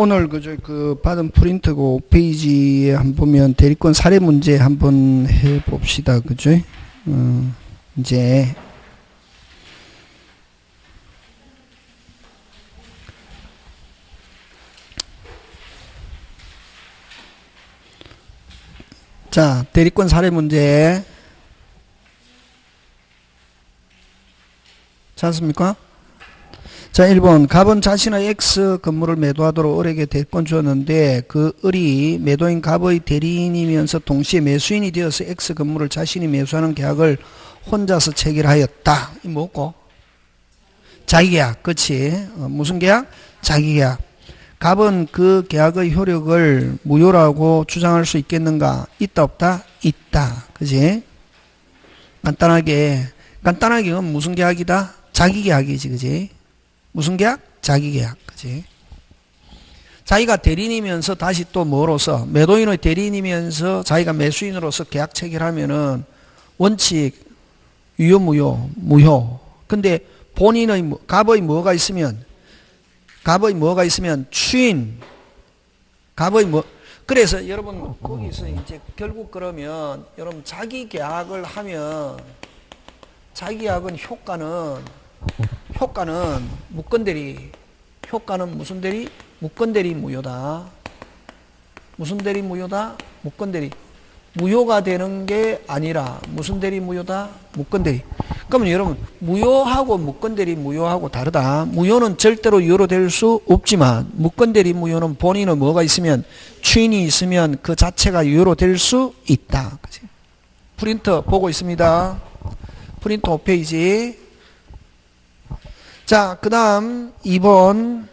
오늘 그 받은 프린트고 5페이지에 한번 보면 대리권 사례 문제 한번 해 봅시다. 그죠? 이제 자, 대리권 사례 문제 찾았습니까? 자, 1번. 갑은 자신의 X 건물을 매도하도록 을에게 대리권 주었는데 그 을이 매도인 갑의 대리인이면서 동시에 매수인이 되어서 X 건물을 자신이 매수하는 계약을 혼자서 체결하였다. 이 뭐고? 자기계약. 그치? 무슨 계약? 자기계약. 갑은 그 계약의 효력을 무효라고 주장할 수 있겠는가? 있다 없다? 있다. 그치? 간단하게 이건 무슨 계약이다? 자기계약이지. 그치? 무슨 계약? 자기계약. 그치? 자기가 대리인이면서 다시 또 뭐로서 매도인의 대리인이면서 자기가 매수인으로서 계약 체결하면은 원칙 유효 무효? 무효. 근데 본인의 갑의 뭐가 있으면 추인 갑의 뭐 그래서 여러분 거기서 이제 결국 그러면 여러분 자기계약을 하면 자기계약은 효과는 무건대리 효과는 무슨 대리? 무건대리 무효다. 무슨 대리 무효다? 무건대리 무효가 되는 게 아니라 무슨 대리 무효다? 무건대리. 그러면 여러분 무효하고 무건대리 무효하고 다르다. 무효는 절대로 유효로 될 수 없지만 무건대리 무효는 본인은 뭐가 있으면 추인이 있으면 그 자체가 유효로 될 수 있다. 그치? 프린터 보고 있습니다. 프린터 5페이지. 자, 그 다음 2번.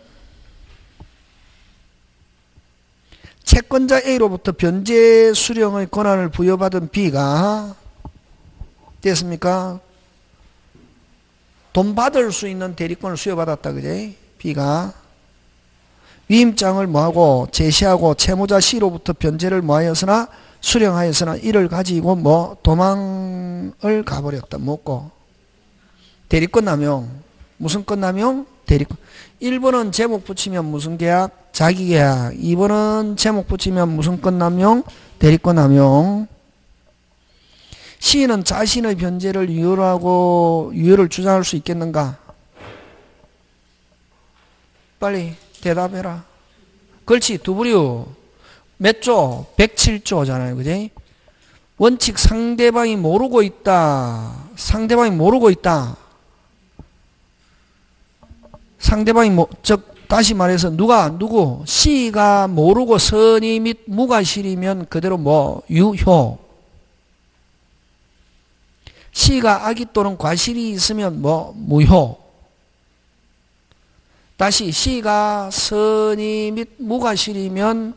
채권자 A로부터 변제 수령의 권한을 부여받은 B가 됐습니까? 돈 받을 수 있는 대리권을 수여받았다. 그제? B가 위임장을 뭐하고 제시하고 채무자 C로부터 변제를 뭐하였으나 수령하였으나 이를 가지고 뭐 도망을 가버렸다. 뭐고? 대리권 남용. 무슨 권 남용? 대리권. 1번은 제목 붙이면 무슨 계약? 자기계약. 2번은 제목 붙이면 무슨 권 남용? 대리권 남용. C는 자신의 변제를 유효를 주장할 수 있겠는가? 빨리 대답해라. 그렇지. 두 부류. 몇 조? 107조잖아요. 그지? 원칙 상대방이 모르고 있다. 상대방이 다시 말해서 누구? C가 모르고 선의 및 무과실이면 그대로 뭐 유효. C가 악의 또는 과실이 있으면 뭐 무효. 다시 C가 선의 및 무과실이면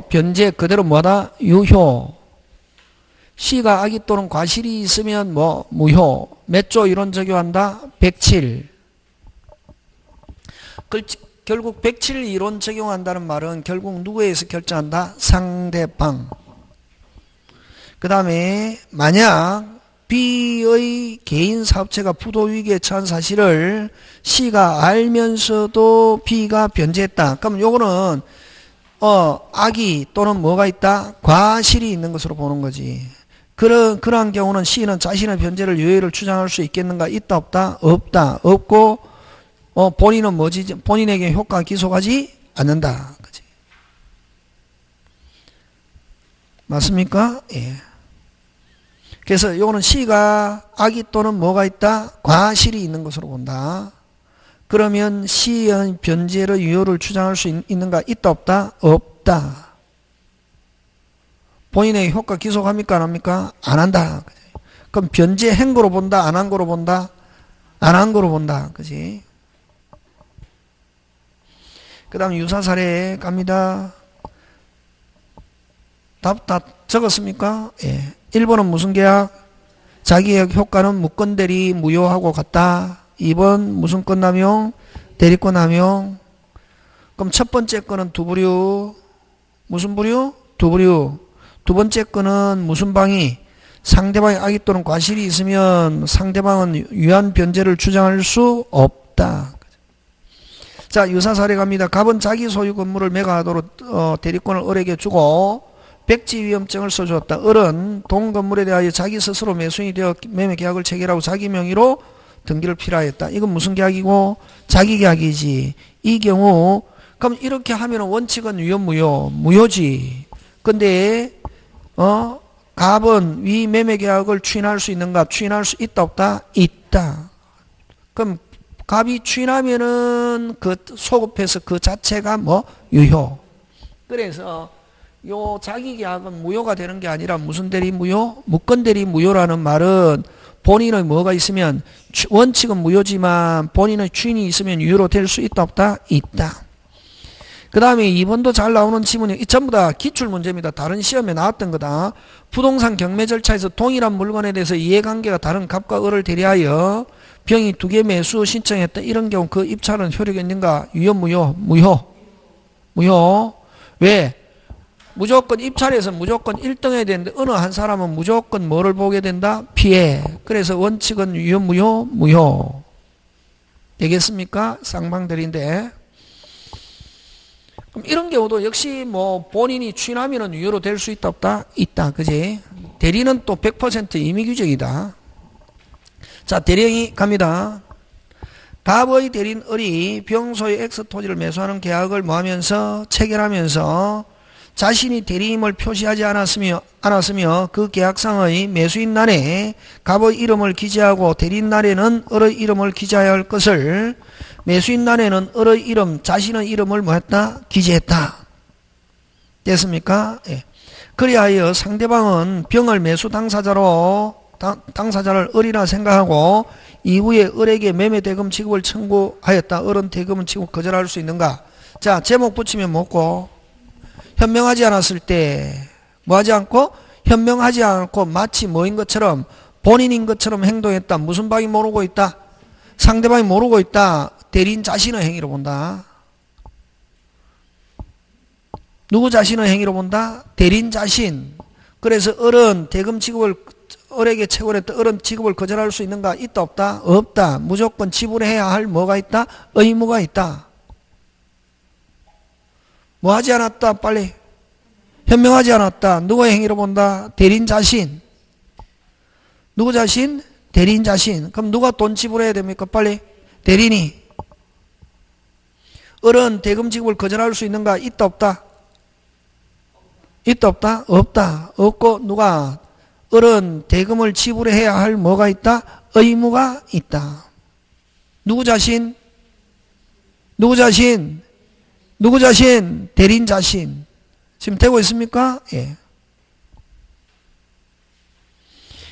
변제 그대로 뭐다? 유효. C가 악의 또는 과실이 있으면 뭐 무효. 몇 조 이론 적용한다? 107. 결국 107 이론 적용한다는 말은 결국 누구에 의해서 결정한다? 상대방. 그 다음에 만약 B의 개인 사업체가 부도위기에 처한 사실을 C가 알면서도 B가 변제했다. 그러면 요거는 악의 또는 뭐가 있다? 과실이 있는 것으로 보는 거지. 그러한 경우는 C는 자신의 변제를 유효를 주장할 수 있겠는가? 있다 없다? 없다. 없고 본인은 뭐지? 본인에게 효과 기소하지 않는다. 그치? 맞습니까? 예. 그래서 이거는 C가 악의 또는 뭐가 있다? 과실이 있는 것으로 본다. 그러면 C의 변제의 유효를 주장할 수 있는가? 있다 없다? 없다. 본인에게 효과 기소합니까? 안 합니까? 안 한다. 그치? 그럼 변제 행거로 본다? 안 한 거로 본다? 안 한 거로 본다. 그치? 그 다음 유사사례 갑니다. 답 다 적었습니까? 예. 1번은 무슨 계약? 자기계약 효과는 무건대리 무효하고 같다. 2번 무슨 권 남용? 대리권 남용. 그럼 첫 번째 거는 두 부류. 무슨 부류? 두 부류. 두 번째 거는 무슨 방위? 상대방의 악의 또는 과실이 있으면 상대방은 유한 변제를 주장할 수 없다. 자, 유사 사례 갑니다. 갑은 자기 소유 건물을 매각하도록 대리권을 을에게 주고 백지 위험증을 써주었다. 을은 동 건물에 대하여 자기 스스로 매수인이 되어 매매 계약을 체결하고 자기 명의로 등기를 필요하였다. 이건 무슨 계약이고? 자기 계약이지. 이 경우 그럼 이렇게 하면 원칙은 유효 무효? 무효지. 근데 갑은 위 매매 계약을 추인할 수 있는가? 추인할 수 있다 없다? 있다. 그럼 갑이 추인하면은 그 소급해서 그 자체가 뭐 유효. 그래서 요 자기 계약은 무효가 되는 게 아니라 무슨 대리 무효? 무건 대리 무효라는 말은 본인의 뭐가 있으면 원칙은 무효지만 본인의 추인이 있으면 유효로 될 수 있다 없다? 있다. 그 다음에 2번도 잘 나오는 지문이 이 전부 다 기출문제입니다. 다른 시험에 나왔던 거다. 부동산 경매 절차에서 동일한 물건에 대해서 이해관계가 다른 갑과 을을 대리하여 병이 2개 매수 신청했다. 이런 경우 그 입찰은 효력이 있는가? 유효 무효? 무효. 무효. 왜? 무조건 입찰에서 무조건 1등 해야 되는데 어느 한 사람은 무조건 뭐를 보게 된다? 피해. 그래서 원칙은 유효 무효? 무효. 되겠습니까? 쌍방들인데. 그럼 이런 경우도 역시 뭐 본인이 추인하면은 유효로 될 수 있다 없다? 있다. 그지? 대리는 또 100% 임의규정이다. 자, 대리형이 갑니다. 갑의 대리인 을이 병소의 X 토지를 매수하는 계약을 뭐하면서 체결하면서 자신이 대리임을 표시하지 않았으며 그 계약상의 매수인 날에 갑의 이름을 기재하고 대리인 날에는 을의 이름을 기재해야 할 것을 매수인 날에는 을의 이름, 자신의 이름을 뭐했다? 기재했다. 됐습니까? 예. 그리하여 상대방은 병을 매수 당사자를 을이라 생각하고 이후에 을에게 매매 대금 지급을 청구하였다. 을은 대금은 지급 거절할 수 있는가? 자, 제목 붙이면 뭐고? 현명하지 않았을 때 뭐하지 않고? 현명하지 않고 마치 뭐인 것처럼 본인인 것처럼 행동했다. 무슨 방이 모르고 있다? 상대방이 모르고 있다. 대리인 자신의 행위로 본다. 누구 자신의 행위로 본다? 대리인 자신. 그래서 을은 대금 지급을 을에게 채굴했다. 을은 지급을 거절할 수 있는가? 있다 없다? 없다. 무조건 지불해야 할 뭐가 있다? 의무가 있다. 뭐 하지 않았다? 빨리. 현명하지 않았다. 누구의 행위로 본다? 대리인 자신. 누구 자신? 대리인 자신. 그럼 누가 돈 지불해야 됩니까? 빨리. 대리인이. 을은 대금 지급을 거절할 수 있는가? 있다 없다? 있다 없다? 없다. 없고 누가? 을은 대금을 지불해야 할 뭐가 있다? 의무가 있다. 누구 자신? 누구 자신? 누구 자신? 대리인 자신. 지금 되고 있습니까? 예.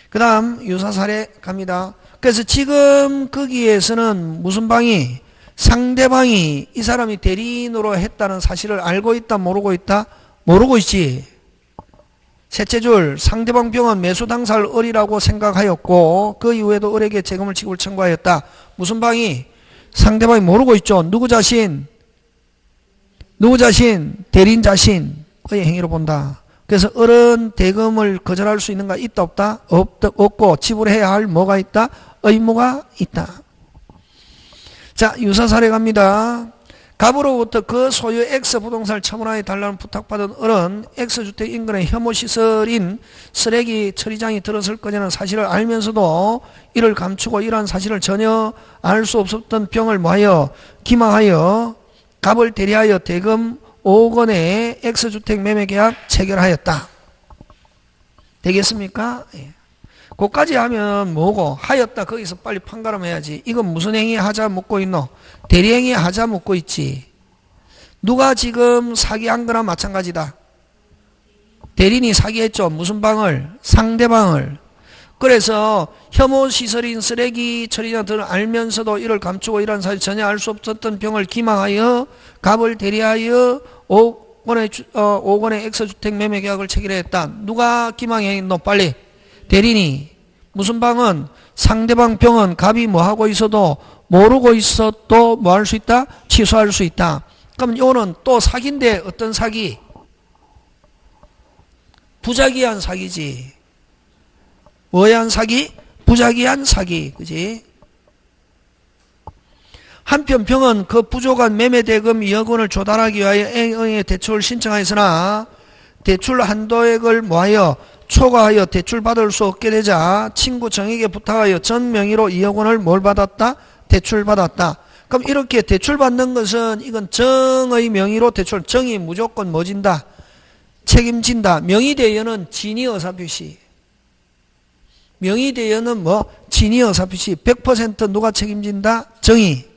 그 다음 유사 사례 갑니다. 그래서 지금 거기에서는 무슨 방이? 상대방이 이 사람이 대리인으로 했다는 사실을 알고 있다 모르고 있다? 모르고 있지. 셋째 줄 상대방 병은 매수 당사를 을이라고 생각하였고 그 이후에도 을에게 재금을 지급을 청구하였다. 무슨 방이? 상대방이 모르고 있죠. 누구 자신? 누구 자신? 대리인 자신의 행위로 본다. 그래서 을은 대금을 거절할 수 있는가? 있다 없다? 없고 지불해야 할 뭐가 있다? 의무가 있다. 자, 유사 사례 갑니다. 갑으로부터 그 소유 X 부동산을 처분하여 달라는 부탁받은 을은 X주택 인근에 혐오시설인 쓰레기 처리장이 들었을 거냐는 사실을 알면서도 이를 감추고 이러한 사실을 전혀 알 수 없었던 병을 뭐하여? 기망하여 갑을 대리하여 대금 5억 원의 X주택 매매계약 체결하였다. 되겠습니까? 예. 그까지 하면 뭐고? 하였다. 거기서 빨리 판가름해야지. 이건 무슨 행위 하자 묻고 있노? 대리행위 하자 묻고 있지. 누가 지금 사기한 거나 마찬가지다. 대리인이 사기했죠. 무슨 방을? 상대방을. 그래서 혐오시설인 쓰레기 처리자들을 알면서도 이를 감추고 이런 사실 전혀 알 수 없었던 병을 기망하여 갑을 대리하여 5억 원의 X주택 매매계약을 체결했다. 누가 기망했노? 빨리. 대리인이. 무슨 방은? 상대방 병은 갑이 뭐하고 있어도 모르고 있어도 뭐 할 수 있다? 취소할 수 있다. 그럼 이거는 또 사기인데 어떤 사기? 부작위한 사기지. 뭐에 한 사기? 부작위한 사기. 그지? 한편 병은 그 부족한 매매대금 2억 원을 조달하기 위하여 A의 대출을 신청하였으나 대출 한도액을 모하여 초과하여 대출받을 수 없게 되자 친구 정에게 부탁하여 전 명의로 2억 원을 뭘 받았다? 대출받았다. 그럼 이렇게 대출받는 것은 이건 정의 명의로 대출, 정이 무조건 뭐 진다? 책임진다. 명의대여는 진위 의사표시. 명의대여는 뭐? 진위 의사표시. 100% 누가 책임진다? 정의.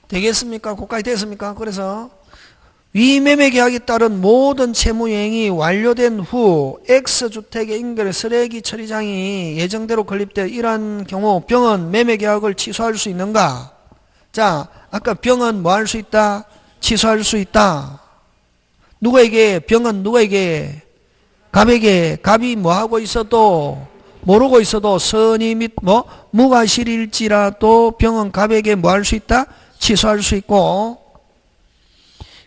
되겠습니까? 거기까지 됐습니까? 그래서 위 매매계약에 따른 모든 채무이행이 완료된 후 X주택의 인근 쓰레기 처리장이 예정대로 건립되어 이러한 경우 병은 매매계약을 취소할 수 있는가? 자, 아까 병은 뭐 할 수 있다? 취소할 수 있다. 누구에게? 병은 누구에게? 갑에게. 갑이 뭐 하고 있어도 모르고 있어도 선의 및 뭐 무과실일지라도 병은 갑에게 뭐 할 수 있다? 취소할 수 있고,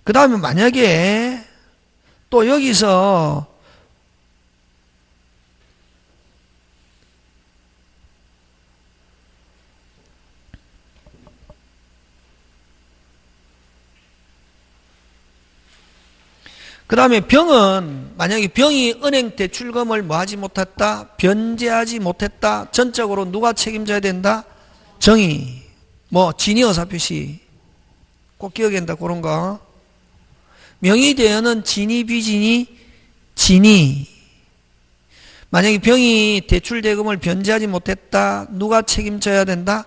그 다음에 만약에 또 여기서 그 다음에 병은 만약에 병이 은행 대출금을 뭐 하지 못했다? 변제하지 못했다. 전적으로 누가 책임져야 된다? 정의. 뭐 진위 의사표시 꼭 기억해야 된다. 그런 거. 명의대여는 진위 비진위 진위. 만약에 병이 대출 대금을 변제하지 못했다. 누가 책임져야 된다?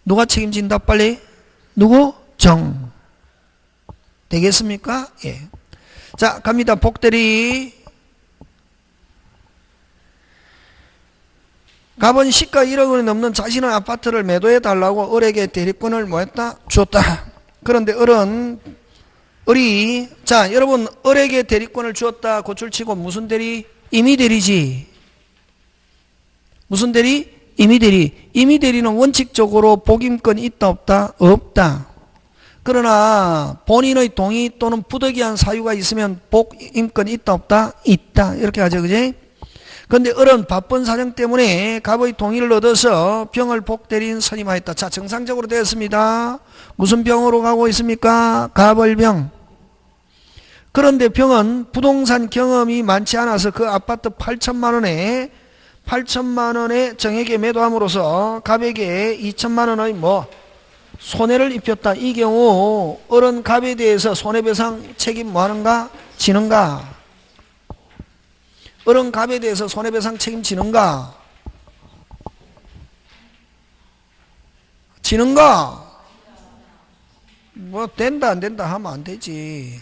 누가 책임진다? 빨리. 누구? 정. 되겠습니까? 예. 자, 갑니다. 복대리. 갑은 시가 1억 원이 넘는 자신의 아파트를 매도해달라고 을에게 대리권을 뭐 했다? 줬다. 그런데 을이, 자, 여러분, 을에게 대리권을 주었다. 고출치고 무슨 대리? 임의대리지. 무슨 대리? 임의대리. 임의대리는 원칙적으로 복임권이 있다, 없다? 없다. 그러나 본인의 동의 또는 부득이한 사유가 있으면 복임권이 있다, 없다? 있다. 이렇게 하죠, 그지? 그런데 을은 바쁜 사정 때문에 갑의 동의를 얻어서 병을 복대리인 선임하였다. 자, 정상적으로 되었습니다. 무슨 병으로 가고 있습니까? 갑을병. 그런데 병은 부동산 경험이 많지 않아서 그 아파트 8천만 원에 정에게 매도함으로써 갑에게 2천만 원의 뭐 손해를 입혔다. 이 경우 을은 갑에 대해서 손해배상 책임 뭐 하는가? 지는가? 을은 갑에 대해서 손해배상 책임 지는가? 지는가? 뭐 된다 안 된다 하면 안 되지.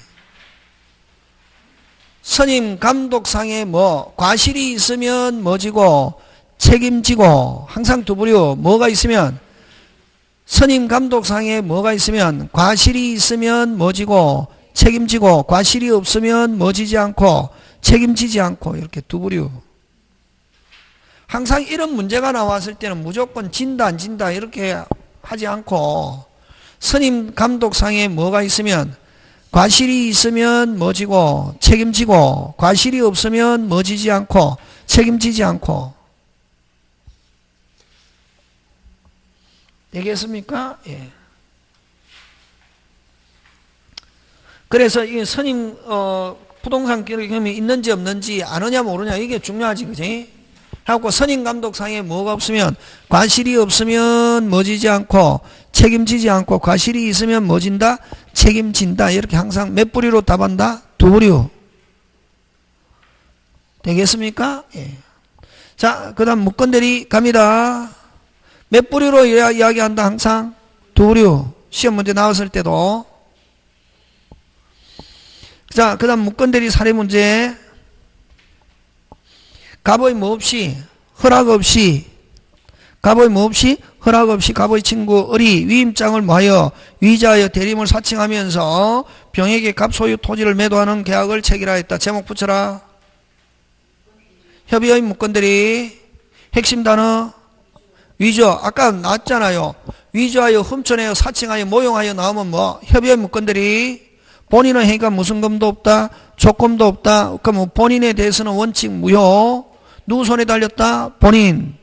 선임 감독상에 뭐 과실이 있으면 뭐 지고 책임지고, 항상 두 부류. 뭐가 있으면 선임 감독상에 뭐가 있으면 과실이 있으면 뭐 지고 책임지고, 과실이 없으면 뭐 지지 않고 책임지지 않고, 이렇게 두 부류. 항상 이런 문제가 나왔을 때는 무조건 진다 안 진다 이렇게 하지 않고, 선임 감독상에 뭐가 있으면 과실이 있으면 뭐 지고 책임지고, 과실이 없으면 뭐 지지 않고 책임지지 않고. 되겠습니까? 예. 그래서 이 선임 부동산 경험이 있는지 없는지 아느냐 모르냐 이게 중요하지, 그지? 하고 선임 감독상에 뭐가 없으면 과실이 없으면 뭐 지지 않고 책임지지 않고, 과실이 있으면 뭐 진다? 책임진다. 이렇게 항상 몇 부류로 답한다? 두 부류. 되겠습니까? 예. 자, 그 다음 무건대리 갑니다. 몇 부류로 이야기한다? 항상 두 부류. 시험 문제 나왔을 때도. 자, 그 다음 무건대리 사례 문제. 갑의 뭐 없이, 허락 없이, 갑의 뭐 없이, 허락 없이 갑의 친구 을이 위임장을 모하여 위자하여 대림을 사칭하면서 병에게 갑 소유 토지를 매도하는 계약을 체결하였다. 제목 붙여라. 협의의 무건대리. 핵심 단어 위조. 아까 나왔잖아요. 위조하여 훔쳐내어 사칭하여 모용하여 나오면 뭐? 협의의 무건대리. 본인의 행위가 무슨 검도 없다? 조건도 없다. 그럼 본인에 대해서는 원칙 무효. 누구 손에 달렸다? 본인.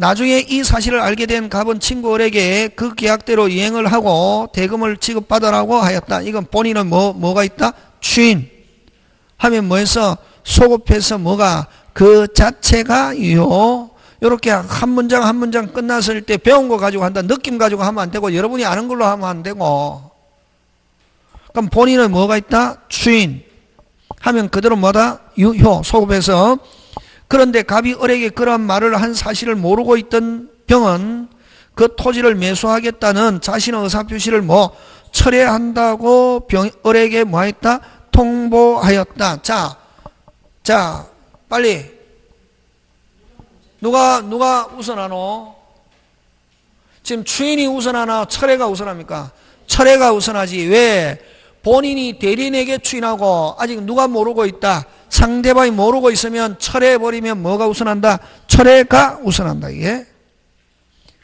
나중에 이 사실을 알게 된 갑은 친구 을에게 그 계약대로 이행을 하고 대금을 지급받으라고 하였다. 이건 본인은 뭐가 있다? 추인. 하면 뭐해서 소급해서 뭐가 그 자체가 유효. 이렇게 한 문장 한 문장 끝났을 때 배운 거 가지고 한다. 느낌 가지고 하면 안 되고 여러분이 아는 걸로 하면 안 되고. 그럼 본인은 뭐가 있다? 추인. 하면 그대로 뭐다? 유효. 소급해서. 그런데 갑이 을에게 그런 말을 한 사실을 모르고 있던 병은 그 토지를 매수하겠다는 자신의 의사표시를 철회한다고 을에게 뭐했다? 통보하였다. 자, 빨리. 누가 우선하노? 지금 추인이 우선하나 철회가 우선합니까? 철회가 우선하지. 왜? 본인이 대리인에게 추인하고 아직 누가 모르고 있다. 상대방이 모르고 있으면 철회해버리면 뭐가 우선한다? 철회가 우선한다. 이게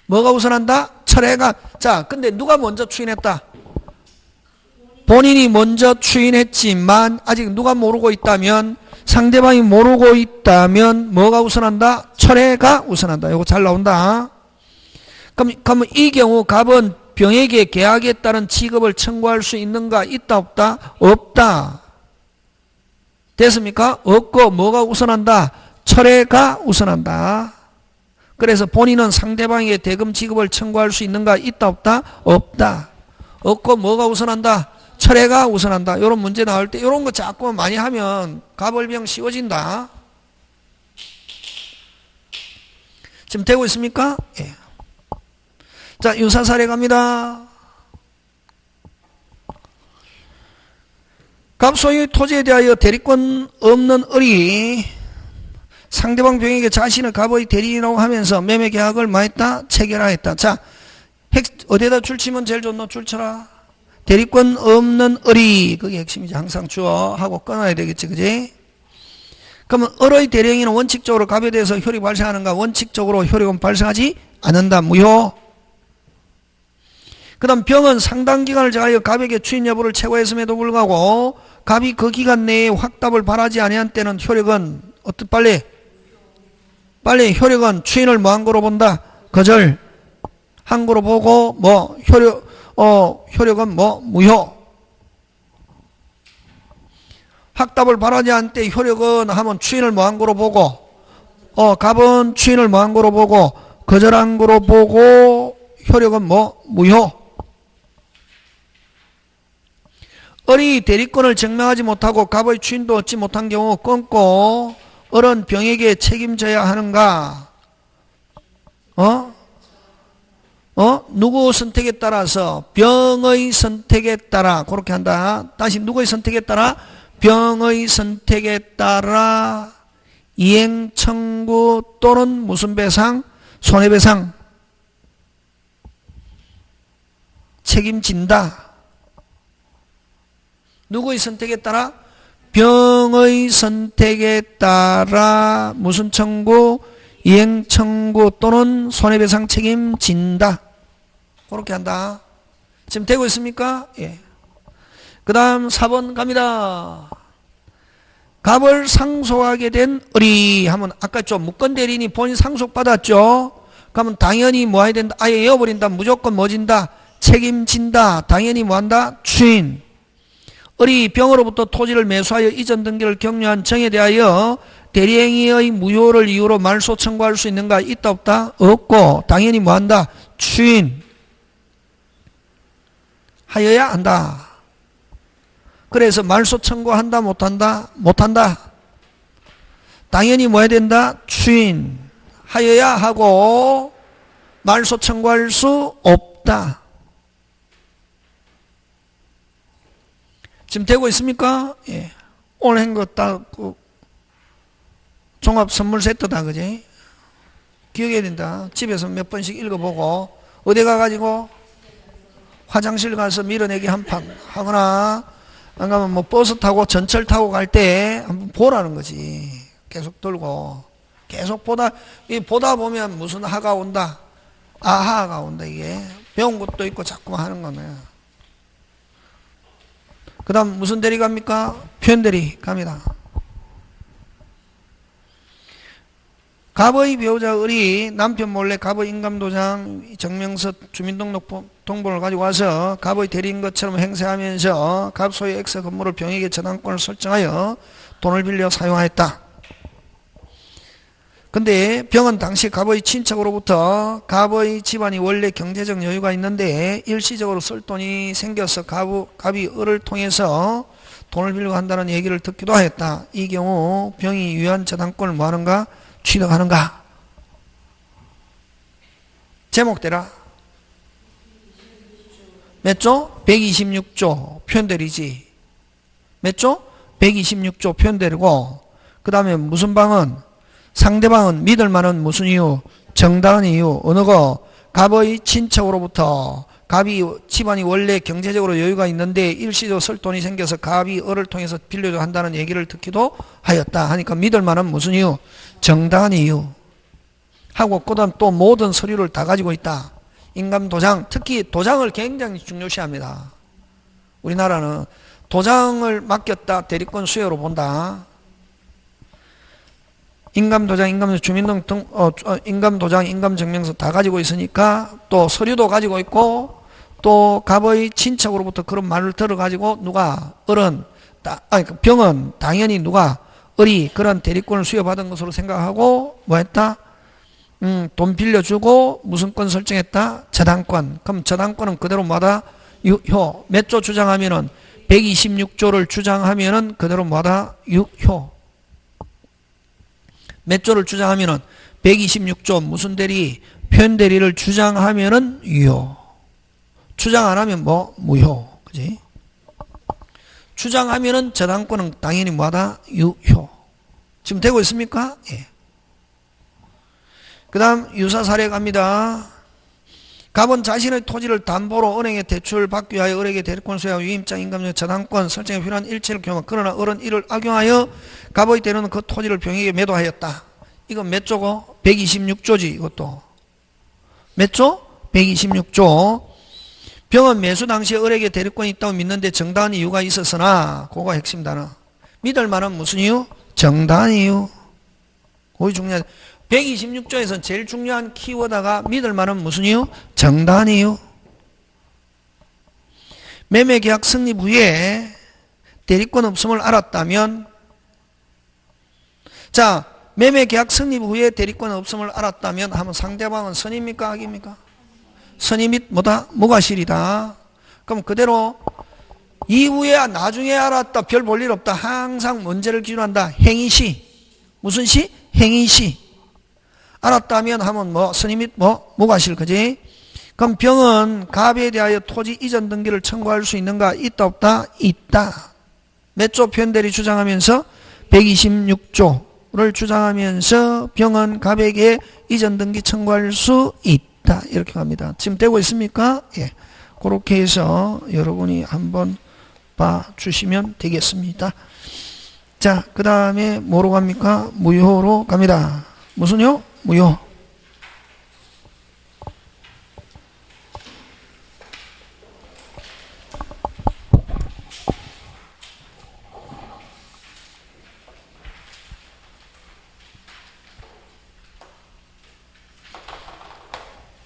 뭐가 우선한다? 철회가. 자, 근데 누가 먼저 추인했다? 본인이 먼저 추인했지만 아직 누가 모르고 있다면, 상대방이 모르고 있다면 뭐가 우선한다? 철회가 우선한다. 이거 잘 나온다. 그럼 이 경우 갑은 병에게 계약에 따른 지급을 청구할 수 있는가? 있다 없다? 없다. 됐습니까? 없고 뭐가 우선한다? 철회가 우선한다. 그래서 본인은 상대방에게 대금 지급을 청구할 수 있는가? 있다 없다? 없다. 없고 뭐가 우선한다? 철회가 우선한다. 이런 문제 나올 때 이런 거 자꾸 많이 하면 갑을병 쉬워진다. 지금 되고 있습니까? 예. 자, 유사 사례 갑니다. 갑 소유의 토지에 대하여 대리권 없는 을이 상대방 병에게 자신을 갑의 대리인이라고 하면서 매매 계약을 뭐했다? 체결하였다. 자, 어디에다 줄치면 제일 좋노? 줄쳐라. 대리권 없는 을이, 그게 핵심이지. 항상 주어 하고 끊어야 되겠지, 그지? 그러면 을의 대리인은 원칙적으로 갑에 대해서 효력이 발생하는가? 원칙적으로 효력은 발생하지 않는다. 무효. 그 다음 병은 상당 기간을 정하여 갑에게 추인 여부를 최고했음에도 불구하고 갑이 그 기간 내에 확답을 바라지 아니한 때는 효력은 빨리 효력은 추인을 뭐한 거로 본다? 거절 한 거로 보고 효력은 무효. 확답을 바라지 않을 때 효력은 하면 추인을 뭐한 거로 보고 갑은 추인을 뭐한 거로 보고 거절한 거로 보고 효력은 무효. 을이 대리권을 증명하지 못하고 갑의 추인도 얻지 못한 경우 끊고 을은 병에게 책임져야 하는가? 누구 선택에 따라서? 병의 선택에 따라. 그렇게 한다. 다시 누구의 선택에 따라? 병의 선택에 따라 이행 청구 또는 무슨 배상? 손해배상 책임진다. 누구의 선택에 따라? 병의 선택에 따라 무슨 청구? 이행 청구 또는 손해배상 책임진다. 그렇게 한다. 지금 되고 있습니까? 예. 그 다음 4번 갑니다. 갑을 상속하게 된 을이 하면 아까 좀 무권 대리인이 본인 상속받았죠. 그러면 당연히 뭐 해야 된다? 아예 이어버린다. 무조건 뭐진다? 책임진다. 당연히 뭐한다? 추인. 을이 병으로부터 토지를 매수하여 이전 등기를 격려한 정에 대하여 대리행위의 무효를 이유로 말소 청구할 수 있는가? 있다 없다? 없고 당연히 뭐한다? 추인 하여야 한다. 그래서 말소 청구한다 못한다? 못한다. 당연히 뭐 해야 된다? 추인 하여야 하고 말소 청구할 수 없다. 지금 되고 있습니까? 예. 오늘 한 거 딱 종합 선물 세트다, 그지? 기억해야 된다. 집에서 몇 번씩 읽어보고 어디 가가지고 화장실 가서 밀어내기 한 판 하거나 안 가면 뭐 버스 타고 전철 타고 갈 때 한번 보라는 거지. 계속 들고 계속 보다 보면 무슨 하가 온다? 아하가 온다. 이게 배운 것도 있고 자꾸만 하는 거네. 그 다음 무슨 대리 갑니까? 표현 대리 갑니다. 갑의 배우자 을이 남편 몰래 갑의 인감도장 증명서 주민등록번호를 가지고 와서 갑의 대리인 것처럼 행세하면서 갑 소유 X 건물을 병에게 저당권을 설정하여 돈을 빌려 사용하였다. 근데 병은 당시 갑의 친척으로부터 갑의 집안이 원래 경제적 여유가 있는데 일시적으로 쓸 돈이 생겨서 갑이 을을 통해서 돈을 빌려고 한다는 얘기를 듣기도 하였다. 이 경우 병이 유한 저당권을 뭐하는가? 취득하는가? 제목대라. 몇 조? 126조 표현대리지. 몇 조? 126조 표현대리고, 그 다음에 무슨 방은? 상대방은 믿을 만한 무슨 이유? 정당한 이유. 어느 거? 갑의 친척으로부터 갑이 집안이 원래 경제적으로 여유가 있는데 일시적으로 쓸 돈이 생겨서 갑이 을을 통해서 빌려줘 한다는 얘기를 듣기도 하였다. 하니까 믿을 만한 무슨 이유? 정당한 이유. 하고 그다음 또 모든 서류를 다 가지고 있다. 인감도장, 특히 도장을 굉장히 중요시합니다. 우리나라는 도장을 맡겼다 대리권 수여로 본다. 인감도장, 인감도장, 인감증명서 다 가지고 있으니까 또 서류도 가지고 있고 또 갑의 친척으로부터 그런 말을 들어가지고 누가 을은 병은 당연히 누가 을이 그런 대리권을 수여받은 것으로 생각하고 뭐 했다? 돈 빌려주고 무슨 권 설정했다? 저당권. 그럼 저당권은 그대로 뭐다? 유효. 몇 조 주장하면은 126조를 주장하면은 그대로 뭐다? 유효. 몇 조를 주장하면은 126조 무슨 대리? 표현대리를 주장하면은 유효. 주장 안 하면 뭐? 무효. 그지? 주장하면은 저당권은 당연히 뭐다? 유효. 지금 되고 있습니까? 예. 그 다음 유사 사례 갑니다. 갑은 자신의 토지를 담보로 은행에 대출 받기 위하여 을에게 대리권 수여하고 유임장, 인감증, 저당권 설정에 필요한 일체를 경험. 그러나 을은 이를 악용하여 갑의 때로는 그 토지를 병에게 매도하였다. 이건 몇 조고? 126조지 이것도. 몇 조? 126조. 병은 매수 당시에 을에게 대리권이 있다고 믿는데 정당한 이유가 있었으나 그거가 핵심 단어. 믿을 만한 무슨 이유? 정당한 이유. 그게 중요하다. 126조에서 제일 중요한 키워드가 믿을 만한 무슨 이유? 정당한 이유. 매매계약 성립 후에 대리권 없음을 알았다면, 자, 매매계약 성립 후에 대리권 없음을 알았다면 하면 상대방은 선입니까? 악입니까? 선의 및 뭐다? 무과실이다. 그럼 그대로 이후에 나중에 알았다. 별 볼 일 없다. 항상 문제를 기준한다. 행위시. 무슨 시? 행위시. 알았다면 하면 뭐 선의 및 뭐 무과실. 그지? 그럼 병은 갑에 대하여 토지 이전 등기를 청구할 수 있는가? 있다 없다? 있다. 몇 조 표현대리 주장하면서 126조를 주장하면서 병은 갑에게 이전 등기 청구할 수 있다. 이렇게 갑니다. 지금 되고 있습니까? 예. 그렇게 해서 여러분이 한번 봐주시면 되겠습니다. 자, 그 다음에 뭐로 갑니까? 무효로 갑니다. 무슨요? 무효.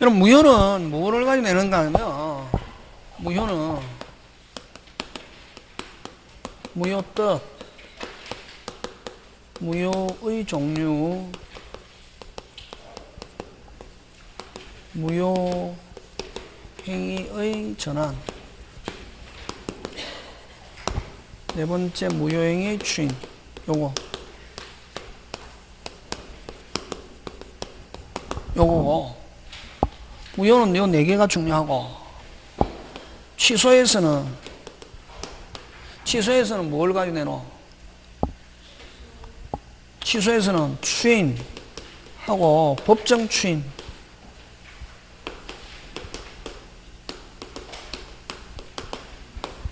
여러분, 무효는 뭐를 가지고 내는가 하면, 무효는 무효 뜻, 무효의 종류, 무효 행위의 전환, 네 번째 무효행위의 추인. 요거고, 무효는 요 네 개가 중요하고, 취소에서는 뭘 가지고 내노? 취소에서는 추인하고 법정 추인.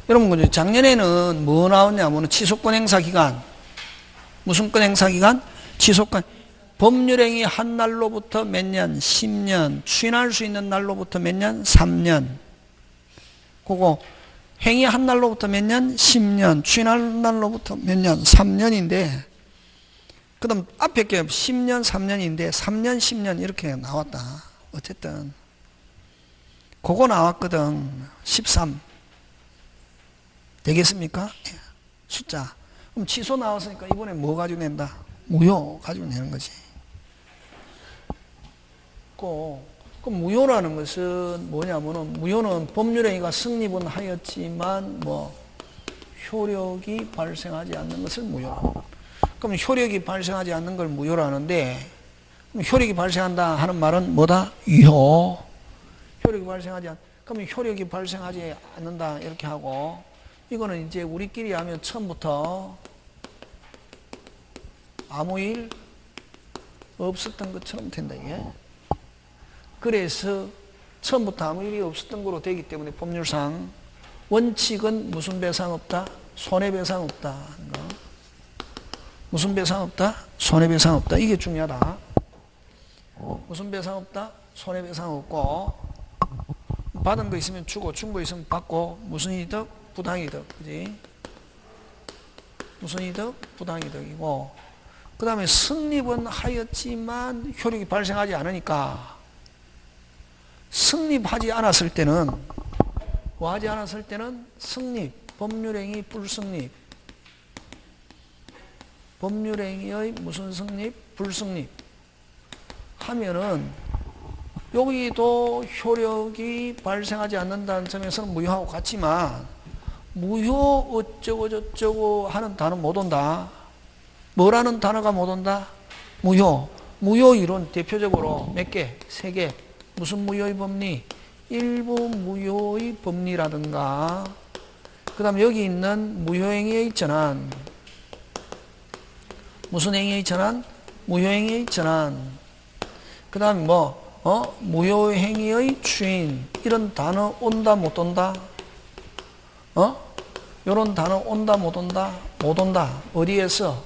여러분, 그죠? 작년에는 뭐 나왔냐면 취소권 행사 기간. 무슨 권 행사 기간? 취소권. 법률행위 한 날로부터 몇 년? 10년. 추인할 수 있는 날로부터 몇 년? 3년. 그거 행위 한 날로부터 몇 년? 10년. 추인할 날로부터 몇 년? 3년인데 그 다음 앞에 게 10년, 3년인데 3년, 10년 이렇게 나왔다. 어쨌든 그거 나왔거든. 13 되겠습니까? 숫자. 그럼 취소 나왔으니까 이번에 뭐 가지고 낸다? 무효 가지고 내는 거지. 그 무효라는 것은 뭐냐면은, 무효는 법률행위가 승립은 하였지만 뭐 효력이 발생하지 않는 것을 무효. 그럼 효력이 발생하지 않는 걸 무효라는데, 그럼 효력이 발생한다 하는 말은 뭐다? 유효. 효력이 발생하지 그러면 효력이 발생하지 않는다 이렇게 하고, 이거는 이제 우리끼리 하면 처음부터 아무 일 없었던 것처럼 된다 이게. 그래서 처음부터 아무 일이 없었던 거로 되기 때문에 법률상 원칙은 무슨 배상 없다? 손해배상 없다. 무슨 배상 없다? 손해배상 없다. 이게 중요하다. 무슨 배상 없다? 손해배상 없고, 받은 거 있으면 주고 준 거 있으면 받고, 무슨 이득? 부당이득. 그지? 무슨 이득? 부당이득이고, 그 다음에 승립은 하였지만 효력이 발생하지 않으니까, 승립하지 않았을 때는 뭐 하지 않았을 때는 승립, 법률행위 불승립, 법률행위의 무슨 승립? 불승립 하면은 여기도 효력이 발생하지 않는다는 점에서는 무효하고 같지만, 무효 어쩌고 저쩌고 하는 단어 못 온다. 뭐라는 단어가 못 온다? 무효. 무효 이론 대표적으로 몇 개? 3개. 무슨 무효의 법리? 일부 무효의 법리라든가, 그 다음 여기 있는 무효행위의 전환. 무슨 행위의 전환? 무효행위의 전환. 그 다음 무효행위의 추인. 이런 단어 온다 못 온다? 이런 단어 온다 못 온다? 못 온다. 어디에서?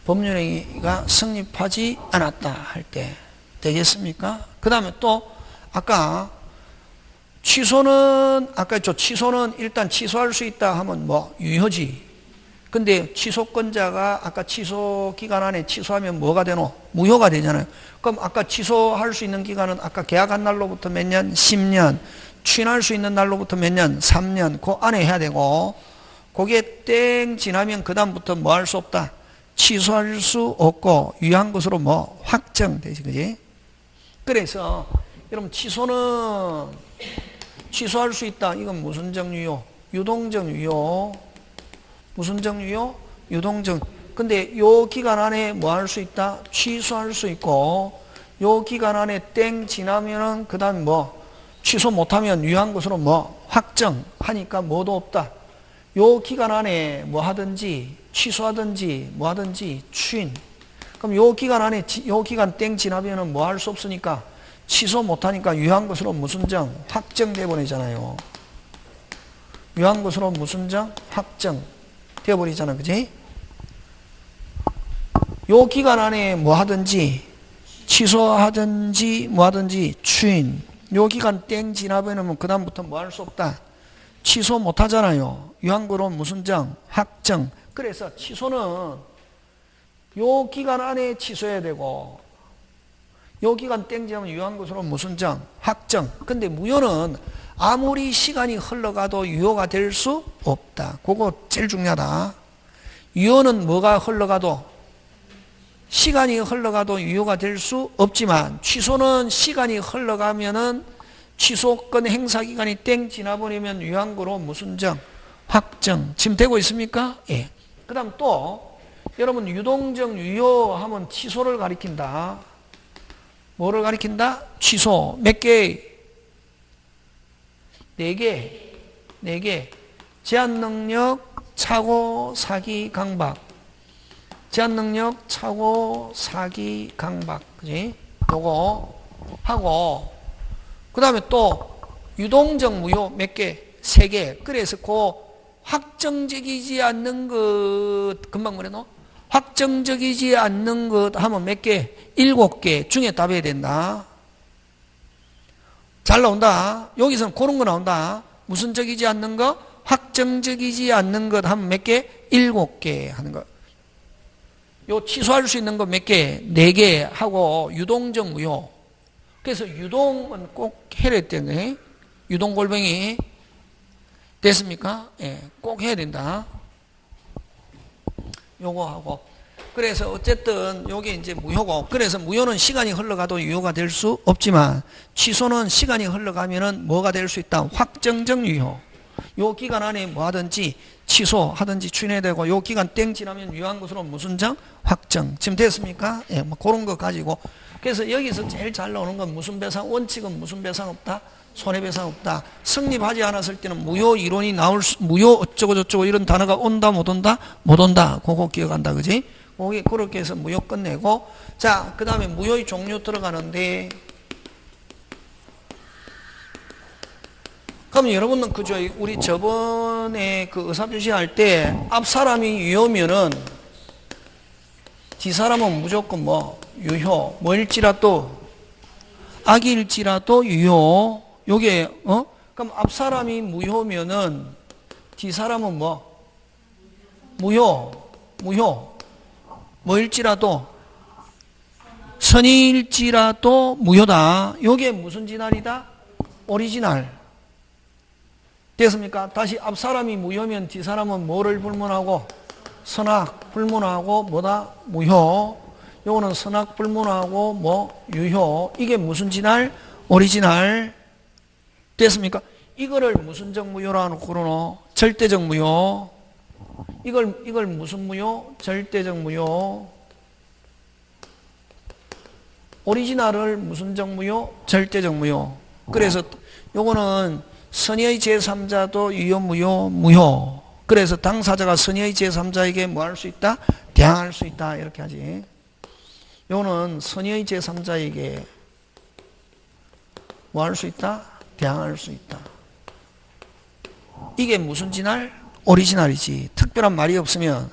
법률행위가 성립하지 않았다 할 때. 되겠습니까? 그 다음에 또 아까 취소는, 아까 했죠. 취소는 일단 취소할 수 있다 하면 뭐 유효지. 근데 취소권자가 아까 취소 기간 안에 취소하면 뭐가 되노? 무효가 되잖아요. 그럼 아까 취소할 수 있는 기간은 아까 계약한 날로부터 몇 년? 10년. 추인할 수 있는 날로부터 몇 년? 3년. 그 안에 해야 되고, 그게 땡 지나면 그 다음부터 뭐 할 수 없다? 취소할 수 없고 유효한 것으로 뭐 확정되지. 그지? 그래서 여러분 취소는 취소할 수 있다. 이건 무슨 정유효? 유동정유효. 무슨 정유효? 유동정. 근데 요 기간 안에 뭐 할 수 있다? 취소할 수 있고, 요 기간 안에 땡 지나면은 그 다음 뭐 취소 못하면 유효한 것으로 뭐 확정하니까 뭐도 없다. 요 기간 안에 뭐 하든지 취소하든지 뭐 하든지 추인. 그럼 요 기간 안에 요 기간 땡 지나면은 뭐 할 수 없으니까 취소 못하니까 유효한 것으로 무슨 정? 확정돼 버리잖아요. 유효한 것으로 무슨 정? 확정 되어 버리잖아. 그지? 요 기간 안에 뭐 하든지 취소하든지 뭐 하든지 추인. 요 기간 땡 지나버리면 그 다음부터 뭐 할 수 없다. 취소 못 하잖아요. 유효한 거로 무슨 정? 확정. 그래서 취소는 요 기간 안에 취소해야 되고, 요 기간 땡 지나면 유효한 것으로 무슨 정? 확정. 근데 무효는 아무리 시간이 흘러가도 유효가 될 수 없다. 그거 제일 중요하다. 유효는 뭐가 흘러가도, 시간이 흘러가도 유효가 될 수 없지만, 취소는 시간이 흘러가면은 취소권 행사기간이 땡 지나버리면 유효한 거로 무슨 정? 확정. 지금 되고 있습니까? 예. 그 다음 또 여러분 유동정 유효하면 취소를 가리킨다. 뭐를 가리킨다? 취소. 몇 개? 4개. 4개. 제한능력, 착오, 사기, 강박. 제한능력, 착오, 사기, 강박. 그지? 요거 하고, 그 다음에 또 유동적 무효 몇 개? 3개. 그래서 그 확정적이지 않는 것, 금방 뭐래노? 확정적이지 않는 것 하면 몇 개? 7개 중에 답해야 된다. 잘 나온다. 여기서는 그런 거 나온다. 무슨 적이지 않는 거? 확정적이지 않는 것 하면 몇 개? 7개 하는 거. 요 취소할 수 있는 거 몇 개? 4개 하고 유동적 무효. 그래서 유동은 꼭 해야 되네. 유동 골뱅이 됐습니까? 예, 꼭 해야 된다. 요거 하고. 그래서 어쨌든 요게 이제 무효고, 그래서 무효는 시간이 흘러가도 유효가 될 수 없지만 취소는 시간이 흘러가면은 뭐가 될 수 있다? 확정적 유효. 요 기간 안에 뭐 하든지 취소하든지 추인해야 되고, 요 기간 땡 지나면 유효한 것으로 무슨 정? 확정. 지금 됐습니까? 예, 뭐 그런 거 가지고. 그래서 여기서 제일 잘 나오는 건 무슨 배상? 원칙은 무슨 배상 없다? 손해배상 없다. 성립하지 않았을 때는 무효 이론이 무효 어쩌고저쩌고 이런 단어가 온다 못 온다? 못 온다. 그거 기억한다. 그지? 거기 그렇게 해서 무효 끝내고, 자, 그 다음에 무효의 종류 들어가는데, 그럼 여러분은 그죠? 우리 저번에 그 의사표시 할 때 앞 사람이 유효면은 뒤 사람은 무조건 뭐 유효, 뭐일지라도 악일지라도 유효. 요게 그럼 앞 사람이 무효면은 뒤 사람은 뭐 무효. 뭐일지라도 선의일지라도 무효다. 요게 무슨 진할이다? 오리지널. 됐습니까? 다시 앞 사람이 무효면 뒤 사람은 뭐를 불문하고? 선악 불문하고 뭐다? 무효. 요거는 선악 불문하고 뭐 유효. 이게 무슨 진할? 오리지널. 됐습니까? 이거를 무슨 적 무효라고 그러노? 절대적 무효. 이걸 무슨 무효? 절대적 무효. 오리지널을 무슨 적 무효? 절대적 무효. 그래서 요거는 선의의 제3자도 유효 무효. 그래서 당사자가 선의의 제3자에게 뭐 할 수 있다? 대항할 수 있다. 이렇게 하지. 요거는 선의의 제3자에게 뭐 할 수 있다? 대항할 수 있다. 이게 무슨 진할? 오리지널이지. 특별한 말이 없으면.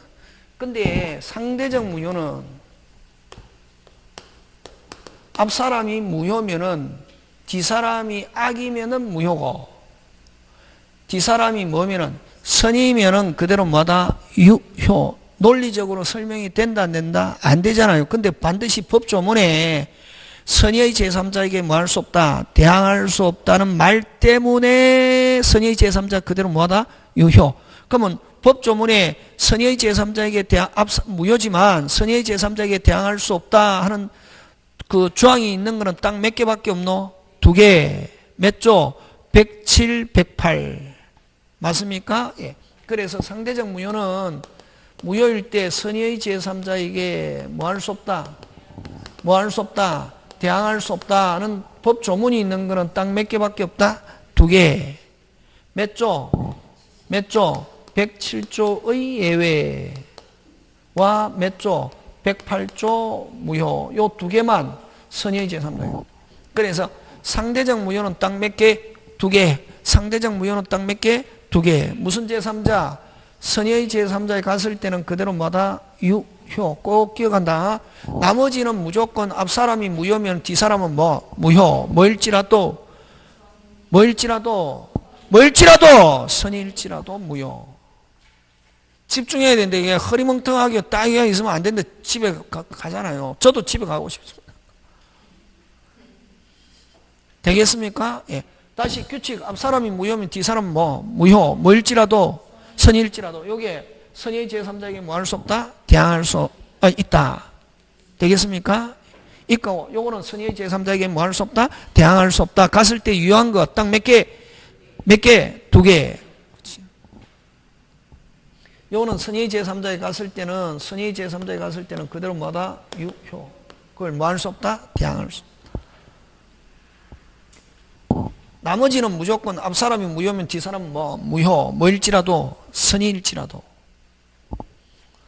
근데 상대적 무효는 앞 사람이 무효면은 뒤 사람이 악이면은 무효고, 뒤 사람이 뭐면은 선이면은 그대로 뭐다? 유효. 논리적으로 설명이 된다 안 된다? 안 되잖아요. 근데 반드시 법조문에 선의의 제3자에게 뭐 할 수 없다? 대항할 수 없다는 말 때문에 선의의 제3자 그대로 뭐하다? 유효. 그러면 법조문에 선의의 제3자에게 무효지만 선의의 제3자에게 대항할 수 없다 하는 그 조항이 있는 거는 딱 몇 개밖에 없노? 2개. 몇 조? 107, 108. 맞습니까? 예. 그래서 상대적 무효는 무효일 때 선의의 제3자에게 뭐 할 수 없다? 뭐 할 수 없다? 대항할 수 없다는 법 조문이 있는 거는 딱 몇 개밖에 없다? 2개. 몇 조? 몇 조? 107조의 예외와 몇 조? 108조 무효. 요 2개만 선의의 제3자예요. 그래서 상대적 무효는 딱 몇 개? 2개. 상대적 무효는 딱 몇 개? 2개. 무슨 제3자? 선의의 제3자에 갔을 때는 그대로 뭐다? 유효. 꼭 기억한다. 나머지는 무조건 앞 사람이 무효면 뒤 사람은 뭐? 무효. 뭐일지라도 선의일지라도 무효. 집중해야 되는데 이게 허리멍텅하게 딱 있으면 안 되는데 집에 가잖아요. 저도 집에 가고 싶습니다. 되겠습니까? 예. 다시 규칙. 앞 사람이 무효면 뒤 사람은 뭐? 무효. 뭐일지라도 선의일지라도. 요게 선의의 제3자에게 뭐 할 수 없다? 대항할 수 있다. 되겠습니까? 있고, 요거는 선의의 제3자에게 뭐 할 수 없다? 대항할 수 없다. 갔을 때 유효한 거 딱 몇 개? 몇 개? 2개. 요거는 선의의 제3자에 갔을 때는 그대로 뭐다? 유효. 그걸 뭐 할 수 없다? 대항할 수 없다. 나머지는 무조건 앞 사람이 무효면 뒤 사람은 뭐? 무효. 뭐일지라도 선의일지라도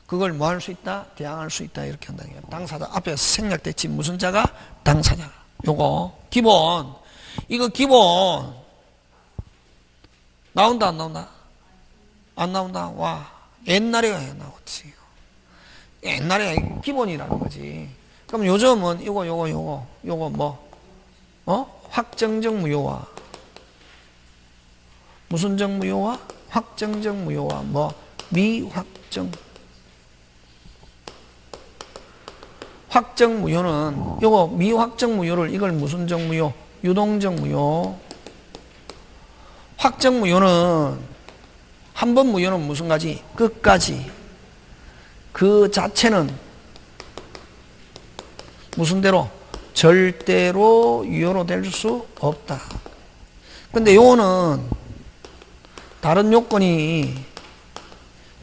그걸 뭐 할 수 있다? 대항할 수 있다. 이렇게 한다. 당사자 앞에서 생략됐지. 무슨 자가? 당사자. 요거 기본. 이거 기본 나온다 안 나온다? 안 나온다. 와, 옛날에 나왔지. 옛날에 기본이라는 거지. 그럼 요즘은 이거 뭐? 확정적 무효와 무슨 적 무효와? 확정적 무효와 뭐? 미확정. 확정 무효는 요거 미확정 무효를 이걸 무슨 정무효? 유동적 무효. 확정 무효는 한 번 무효는 무슨 가지? 끝까지. 그 자체는 무슨 대로? 절대로 유효로 될 수 없다. 근데 요거는 다른 요건이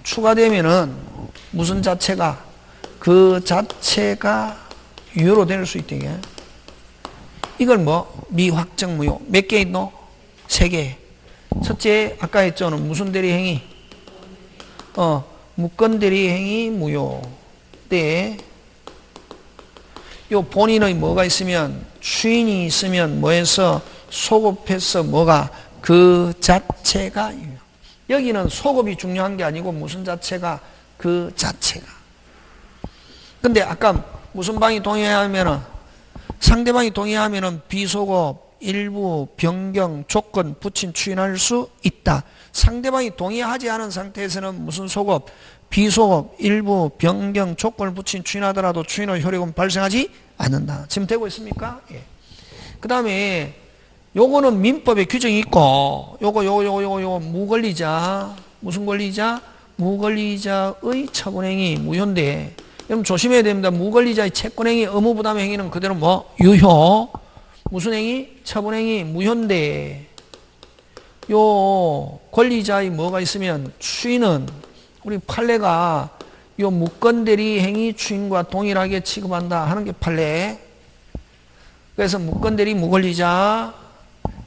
추가되면은 무슨 자체가? 그 자체가 유효로 될 수 있다. 이걸 뭐? 미확정 무효. 몇 개 있노? 3개. 첫째, 아까 했죠. 무슨 대리행위? 무건 대리행위 무효. 때, 요 본인의 뭐가 있으면, 추인이 있으면 뭐해서 소급해서 뭐가 그 자체가 유효. 여기는 소급이 중요한 게 아니고 무슨 자체가 그 자체가. 근데 아까 무슨 방이 동의하면은 상대방이 동의하면은 비소급 일부 변경 조건 붙인 추인할 수 있다. 상대방이 동의하지 않은 상태에서는 무슨 소급 비소급 일부 변경 조건을 붙인 추인하더라도 추인의 효력은 발생하지 않는다. 지금 되고 있습니까? 예. 그 다음에 요거는 민법에 규정이 있고 요거 무권리자 무슨 권리자? 무권리자의 처분행위 무효인데 여러분 조심해야 됩니다. 무권리자의 채권행위 의무부담 행위는 그대로 뭐? 유효. 무슨 행위? 처분행위 무효인데 요 권리자의 뭐가 있으면 추인은 우리 판례가 요 무건대리 행위 추인과 동일하게 취급한다 하는 게 판례. 그래서 무건대리 무권리자.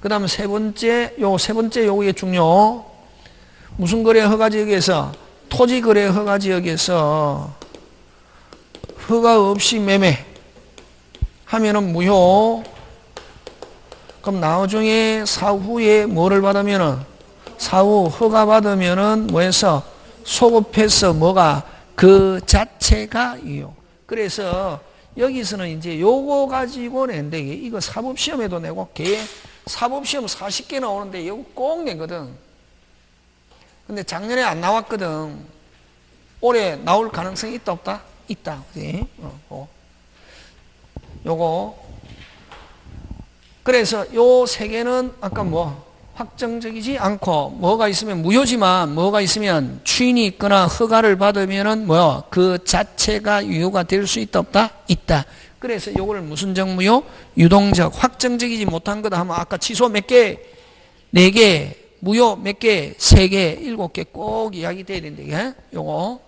그 다음 세 번째 요게 중요. 무슨 거래 허가지역에서 토지 거래 허가지역에서 허가 없이 매매 하면은 무효. 그럼 나중에 사후에 뭐를 받으면은 사후 허가 받으면은 뭐해서 소급해서 뭐가 그 자체가 유효. 그래서 여기서는 이제 요거 가지고 낸대. 이거 사법시험에도 내고 사법시험 40개 나오는데 이거 꼭 내거든. 근데 작년에 안 나왔거든. 올해 나올 가능성이 있다 없다? 있다. 그지? 요거. 그래서 요 세 개는 아까 뭐 확정적이지 않고 뭐가 있으면 무효지만 뭐가 있으면 추인이 있거나 허가를 받으면은 뭐 그 자체가 유효가 될 수 있다 없다? 있다. 그래서 요걸 무슨 정무효? 유동적. 확정적이지 못한 거다 하면 아까 취소 몇 개? 4개. 무효 몇 개? 3개, 7개 꼭 이야기 돼야 된다. 요거.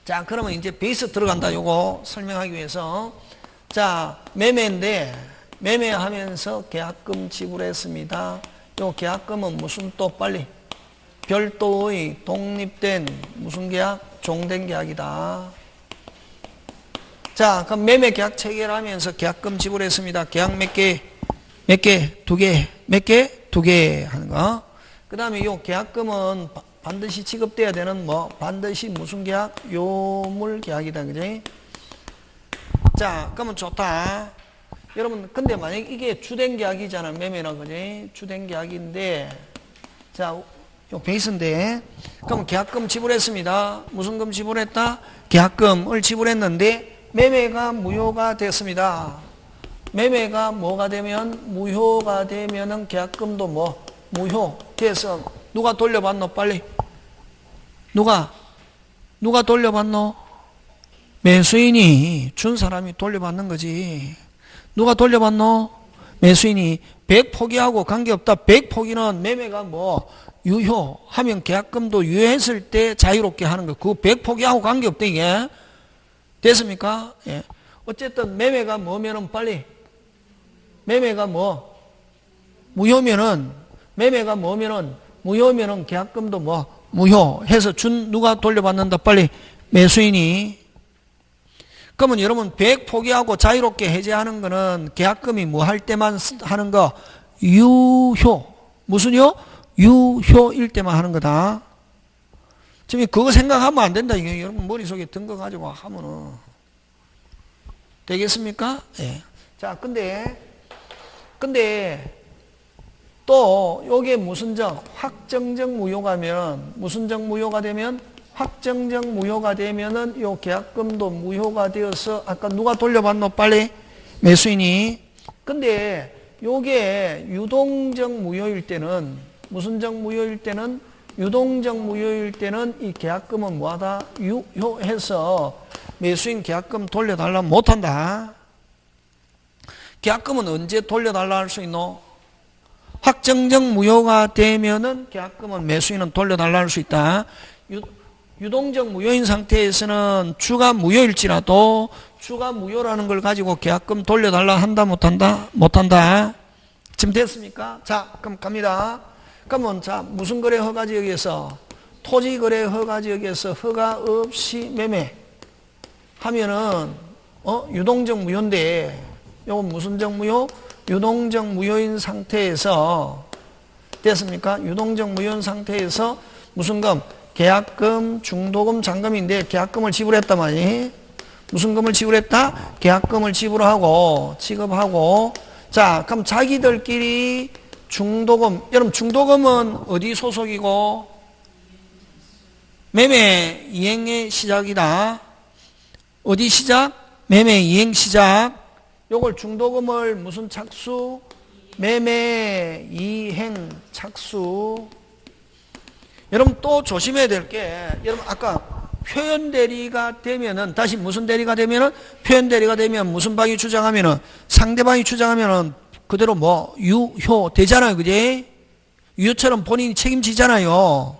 자, 그러면 이제 베이스 들어간다. 요거 설명하기 위해서. 자, 매매인데 매매하면서 계약금 지불했습니다. 요 계약금은 무슨 또 빨리 별도의 독립된 무슨 계약? 종된 계약이다. 자, 그럼 매매 계약 체결하면서 계약금 지불했습니다. 계약 몇 개? 몇 개? 2개. 몇 개? 2개 하는 거. 그 다음에 요 계약금은 반드시 지급돼야 되는 뭐 반드시 무슨 계약? 요물 계약이다. 그지? 자, 그러면 좋다. 여러분, 근데 만약 이게 주된 계약이잖아. 매매는, 그지? 주된 계약인데, 자, 요 베이스인데, 그럼 계약금 지불했습니다. 무슨 금 지불했다? 계약금을 지불했는데, 매매가 무효가 됐습니다. 매매가 뭐가 되면? 무효가 되면은 계약금도 뭐? 무효. 돼서, 누가 돌려받노? 빨리. 누가 돌려받노? 매수인이 준 사람이 돌려받는 거지. 누가 돌려받노? 매수인이. 100 포기하고 관계없다. 100 포기는 매매가 뭐 유효하면 계약금도 유효했을 때 자유롭게 하는 거. 그 100 포기하고 관계없다. 이게 됐습니까? 예. 어쨌든 매매가 뭐면은 빨리 매매가 뭐 무효면은 매매가 뭐면은 무효면은 계약금도 뭐 무효해서 준 누가 돌려받는다. 빨리 매수인이. 그러면 여러분 100 포기하고 자유롭게 해제하는 거는 계약금이 뭐 할 때만 하는 거? 유효. 무슨요? 유효일 때만 하는 거다. 지금 그거 생각하면 안 된다. 이게 여러분 머릿속에 든 거 가지고 하면은 되겠습니까? 예. 자, 근데 또 요게 무슨 적? 확정적 무효가면 무슨 적 무효가 되면 확정적 무효가 되면은 요 계약금도 무효가 되어서 아까 누가 돌려받노 빨리? 매수인이. 근데 요게 유동적 무효일 때는 무슨적 무효일 때는 유동적 무효일 때는 이 계약금은 뭐하다? 유효해서 매수인 계약금 돌려달라 못한다. 계약금은 언제 돌려달라 할 수 있노? 확정적 무효가 되면은 계약금은 매수인은 돌려달라 할 수 있다. 유동적 무효인 상태에서는 주가 무효일지라도 주가 무효라는 걸 가지고 계약금 돌려달라 한다 못한다? 못한다. 지금 됐습니까? 자, 그럼 갑니다. 그러면 자, 무슨 거래 허가지역에서 토지 거래 허가지역에서 허가 없이 매매 하면은 유동적 무효인데 요건 무슨적 무효? 유동적 무효인 상태에서 됐습니까? 유동적 무효인 상태에서 무슨 금? 계약금, 중도금, 잔금인데 계약금을 지불했단 말이에요. 무슨 금을 지불했다? 계약금을 지불하고 지급하고 자 그럼 자기들끼리 중도금 여러분 중도금은 어디 소속이고 매매 이행의 시작이다. 어디 시작? 매매 이행 시작. 요걸 중도금을 무슨 착수? 매매 이행 착수. 여러분 또 조심해야 될 게 여러분 아까 표현 대리가 되면은 다시 무슨 대리가 되면은 표현 대리가 되면 무슨 방이 주장하면은 상대방이 주장하면은 그대로 뭐 유효 되잖아요. 그지? 유효처럼 본인이 책임지잖아요.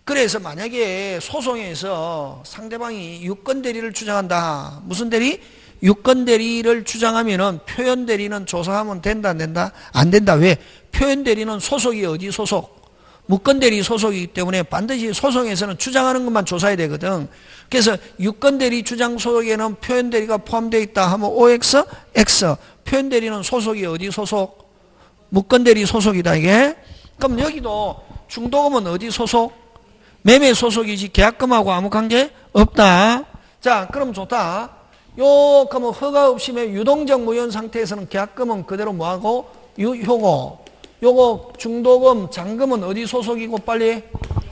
그래서 만약에 소송에서 상대방이 유권 대리를 주장한다. 무슨 대리? 유권 대리를 주장하면은 표현 대리는 조사하면 된다 안 된다? 안 된다. 왜? 표현 대리는 소속이 어디 소속? 무권대리 소속이기 때문에 반드시 소송에서는 주장하는 것만 조사해야 되거든. 그래서 유권대리 주장 소속에는 표현대리가 포함되어 있다 하면 OX, X. 표현대리는 소속이 어디 소속? 무권대리 소속이다 이게. 그럼 여기도 중도금은 어디 소속? 매매 소속이지 계약금하고 아무 관계 없다. 자 그럼 좋다. 그러면 허가 없이 유동적 무효인 상태에서는 계약금은 그대로 뭐하고? 유효고 요거 중도금, 잔금은 어디 소속이고 빨리?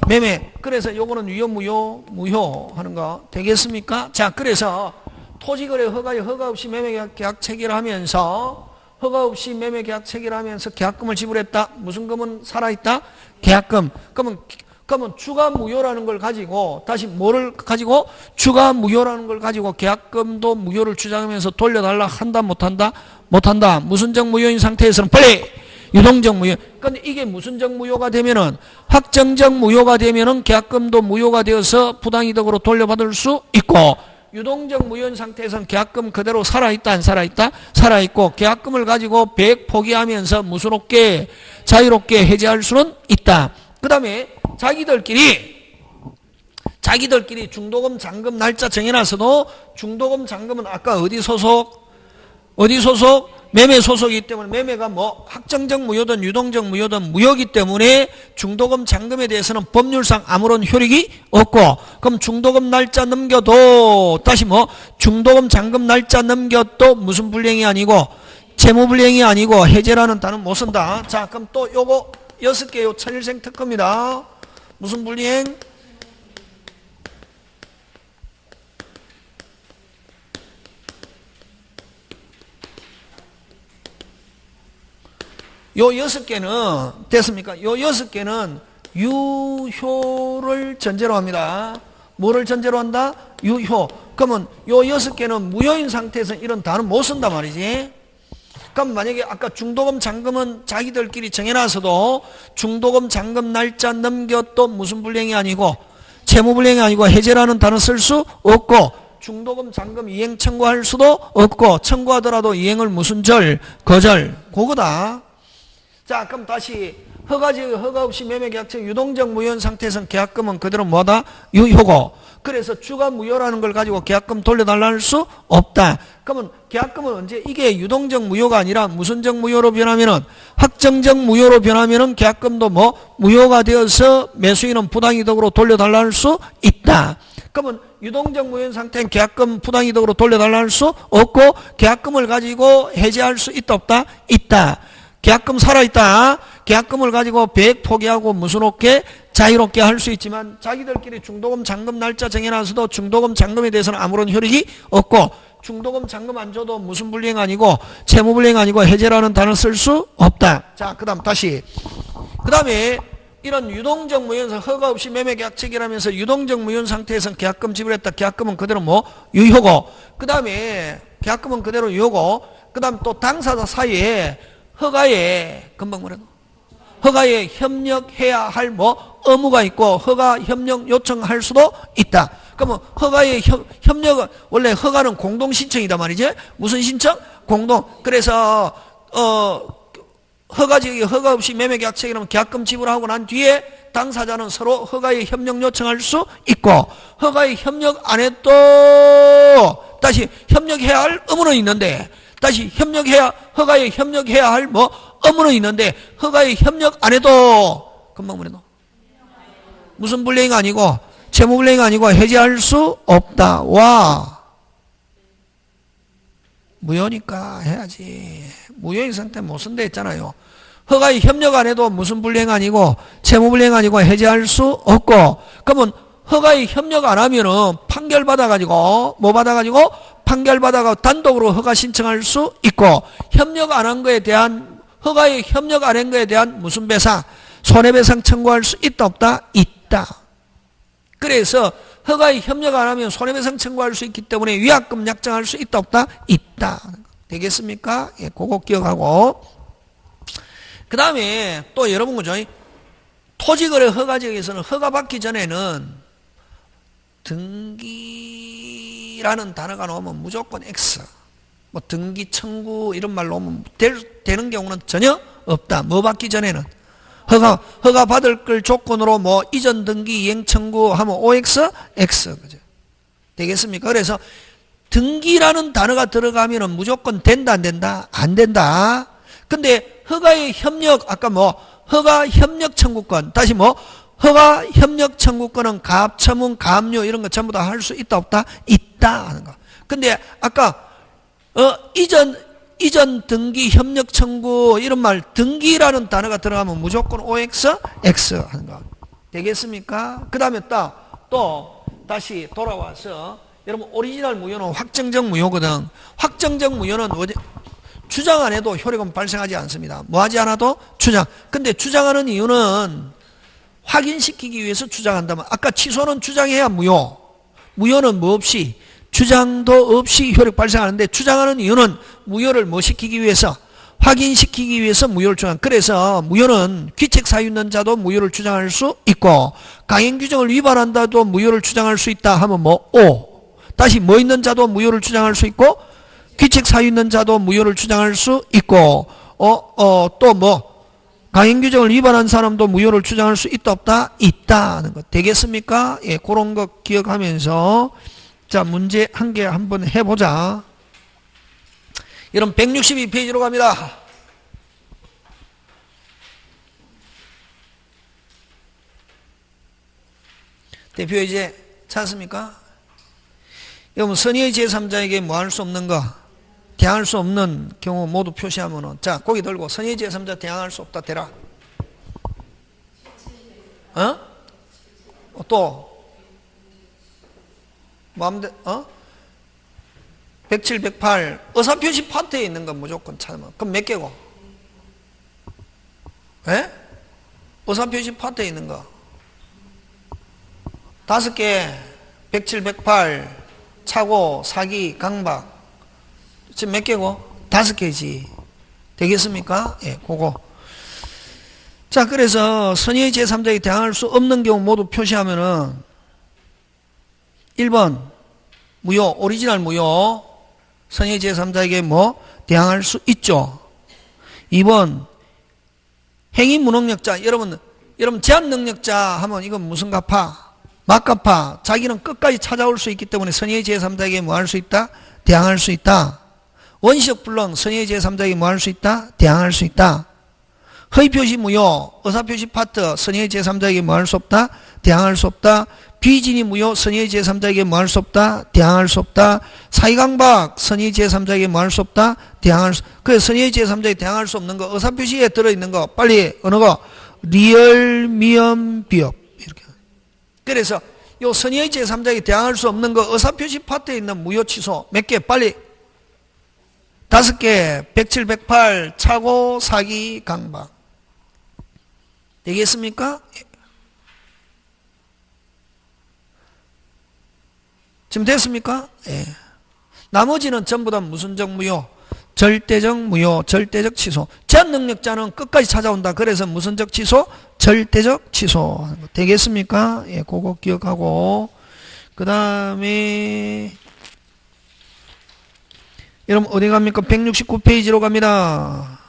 매매. 그래서 요거는 유효, 무효, 무효 하는 거 되겠습니까? 자, 그래서 토지거래 허가 없이 매매계약 체결하면서 허가 없이 매매계약 체결하면서 계약금을 지불했다. 무슨 금은 살아있다? 계약금. 그러면 주가 무효라는 걸 가지고 다시 뭐를 가지고? 주가 무효라는 걸 가지고 계약금도 무효를 주장하면서 돌려달라 한다 못한다? 못한다. 무슨적 무효인 상태에서는 빨리 유동적 무효. 근데 이게 무슨적 무효가 되면은 확정적 무효가 되면은 계약금도 무효가 되어서 부당이득으로 돌려받을 수 있고 유동적 무효인 상태에서는 계약금 그대로 살아있다 안 살아있다? 살아있고 계약금을 가지고 배액 포기하면서 무수롭게 자유롭게 해지할 수는 있다. 그 다음에 자기들끼리 중도금 잔금 날짜 정해놔서도 중도금 잔금은 아까 어디 소속? 어디 소속? 매매 소속이기 때문에 매매가 뭐 확정적 무효든 유동적 무효든 무효이기 때문에 중도금 잔금에 대해서는 법률상 아무런 효력이 없고 그럼 중도금 날짜 넘겨도 다시 뭐 중도금 잔금 날짜 넘겨도 무슨 불이행이 아니고 채무불이행이 아니고 해제라는 단어는 못 쓴다. 자 그럼 또 요거 6개 요 천일생 특허입니다. 무슨 불이행? 요 6개는 됐습니까? 요 6개는 유효를 전제로 합니다. 뭐를 전제로 한다? 유효. 그러면 요 6개는 무효인 상태에서 이런 단어 못 쓴단 말이지. 그럼 만약에 아까 중도금 잔금은 자기들끼리 정해놔서도 중도금 잔금 날짜 넘겨도 무슨 불이행이 아니고 채무불이행이 아니고 해제라는 단어 쓸 수 없고 중도금 잔금 이행 청구할 수도 없고 청구하더라도 이행을 무슨 절? 거절. 그거다. 자 그럼 다시 허가 없이 매매계약체 유동적 무효인 상태에서는 계약금은 그대로 뭐다? 유효고 그래서 주가 무효라는 걸 가지고 계약금 돌려달라 할 수 없다. 그러면 계약금은 언제 이게 유동적 무효가 아니라 무슨적 무효로 변하면은 확정적 무효로 변하면은 계약금도 뭐 무효가 되어서 매수인은 부당이득으로 돌려달라 할 수 있다. 그러면 유동적 무효인 상태는 계약금 부당이득으로 돌려달라 할 수 없고 계약금을 가지고 해제할 수 있다 없다? 있다. 계약금 살아있다. 계약금을 가지고 배액 포기하고 무슨 없게 자유롭게 할 수 있지만 자기들끼리 중도금 잔금 날짜 정해놔서도 중도금 잔금에 대해서는 아무런 효력이 없고 중도금 잔금 안 줘도 무슨 불이행 아니고 채무 불이행 아니고 해제라는 단어 쓸 수 없다. 자, 그 다음 다시. 그 다음에 이런 유동적 무효에서 허가 없이 매매 계약 체결하면서 유동적 무효 상태에서 계약금 지불했다. 계약금은 그대로 뭐 유효고, 그 다음에 계약금은 그대로 유효고, 그 다음 또 당사자 사이에 허가에 금방 뭐라고? 허가에 협력해야 할 뭐 의무가 있고 허가 협력 요청할 수도 있다. 그러면 허가에 협력은 원래 허가는 공동 신청이다 말이지. 무슨 신청? 공동. 그래서 허가 없이 매매 계약 체결하면 계약금 지불하고 난 뒤에 당사자는 서로 허가에 협력 요청할 수 있고, 허가에 협력 안 해도 다시 협력해야 할 의무는 있는데, 다시 허가에 협력해야 할 뭐 의무는 있는데 허가에 협력 안 해도 금방 뭐래도 무슨 불이행 아니고 채무 불이행 아니고 해제할 수 없다. 와, 무효니까 해야지. 무효인 상태 못 쓴다 했잖아요. 허가에 협력 안 해도 무슨 불이행 아니고 채무 불이행 아니고 해제할 수 없고, 그러면 허가에 협력 안 하면은 판결 받아가지고 뭐 받아가지고 판결 받아가 단독으로 허가 신청할 수 있고, 협력 안 한 거에 대한 허가에 협력 안 한 거에 대한 무슨 배상, 손해배상 청구할 수 있다 없다? 있다. 그래서 허가에 협력 안 하면 손해배상 청구할 수 있기 때문에 위약금 약정할 수 있다 없다? 있다. 되겠습니까? 예, 그거 기억하고. 그 다음에 또 여러분 그죠? 토지거래 허가지역에서는 허가 받기 전에는 등기라는 단어가 나오면 무조건 X. 뭐 등기 청구 이런 말 나오면 되는 경우는 전혀 없다. 뭐 받기 전에는 허가 받을 걸 조건으로 뭐 이전 등기 이행 청구하면 OX, X. 그죠? 되겠습니까? 그래서 등기라는 단어가 들어가면은 무조건 된다 안 된다? 안 된다. 근데 허가의 협력, 아까 뭐 허가 협력 청구권, 다시 뭐 허가 협력 청구권은 가압, 처분, 가압류 이런 거 전부 다 할 수 있다 없다? 있다 하는 거. 근데 아까 이전 등기 협력 청구 이런 말 등기라는 단어가 들어가면 무조건 OX, X 하는 거. 되겠습니까? 그 다음에 또 다시 돌아와서 여러분 오리지널 무효는 확정적 무효거든. 확정적 무효는 주장 안 해도 효력은 발생하지 않습니다. 뭐 하지 않아도 주장. 근데 주장하는 이유는 확인시키기 위해서 주장한다면, 아까 취소는 주장해야 무효. 무효는 뭐 없이, 주장도 없이 효력 발생하는데 주장하는 이유는 무효를 뭐 시키기 위해서, 확인시키기 위해서 무효를 주장. 그래서 무효는 귀책 사유 있는 자도 무효를 주장할 수 있고, 강행 규정을 위반한다도 무효를 주장할 수 있다 하면 뭐 O. 다시 뭐 있는 자도 무효를 주장할 수 있고, 귀책 사유 있는 자도 무효를 주장할 수 있고, 또 뭐 강행 규정을 위반한 사람도 무효를 주장할 수 있다 없다? 있다 하는 것. 되겠습니까? 예, 그런 거 기억하면서 자, 문제 한 개 한번 해보자. 여러분 162페이지로 갑니다. 대표 이제 찾습니까? 여러분 선의의 제3자에게 뭐 할 수 없는 거, 대항할 수 없는 경우 모두 표시하면은, 자, 고기 들고 선의의 제3자 대항할 수 없다 대라. 또 마음대로 107, 108 의사표시 파트에 있는 건 무조건 찾으면, 그럼 몇 개고? 예? 의사표시 파트에 있는 거 5개. 107, 108 차고, 사기, 강박. 지금 몇 개고? 5개지. 되겠습니까? 예, 그거. 자, 그래서 선의의 제3자에게 대항할 수 없는 경우 모두 표시하면은 1번 무효, 오리지널 무효. 선의의 제3자에게 뭐 대항할 수 있죠. 2번 행위 무능력자. 여러분 제한 능력자 하면 이건 무슨 갚아? 막갚아. 자기는 끝까지 찾아올 수 있기 때문에 선의의 제3자에게 뭐 할 수 있다? 대항할 수 있다. 원시적 불능, 선의의 제3자에게 뭐 할 수 있다? 대항할 수 있다. 허위표시 무효, 의사표시 파트, 선의의 제3자에게 뭐 할 수 없다? 대항할 수 없다. 비진이 무효, 선의의 제3자에게 뭐 할 수 없다? 대항할 수 없다. 사기강박, 선의의 제3자에게 뭐 할 수 없다? 대항할 수. 그래서 선의의 제3자에게 대항할 수 없는 거, 의사표시에 들어있는 거, 빨리 어느 거? 리얼, 미엄, 비업. 그래서 요 선의의 제3자에게 대항할 수 없는 거 의사표시 파트에 있는 무효 취소 몇 개 빨리 5개 107, 108 차고 사기 강박 되겠습니까? 지금 됐습니까? 예. 나머지는 전부 다 무슨적 무효 절대적 무효 절대적 취소 제한 능력자는 끝까지 찾아온다. 그래서 무슨적 취소 절대적 취소 되겠습니까? 예, 그거 기억하고 그 다음에 여러분 어디 갑니까? 169페이지로 갑니다.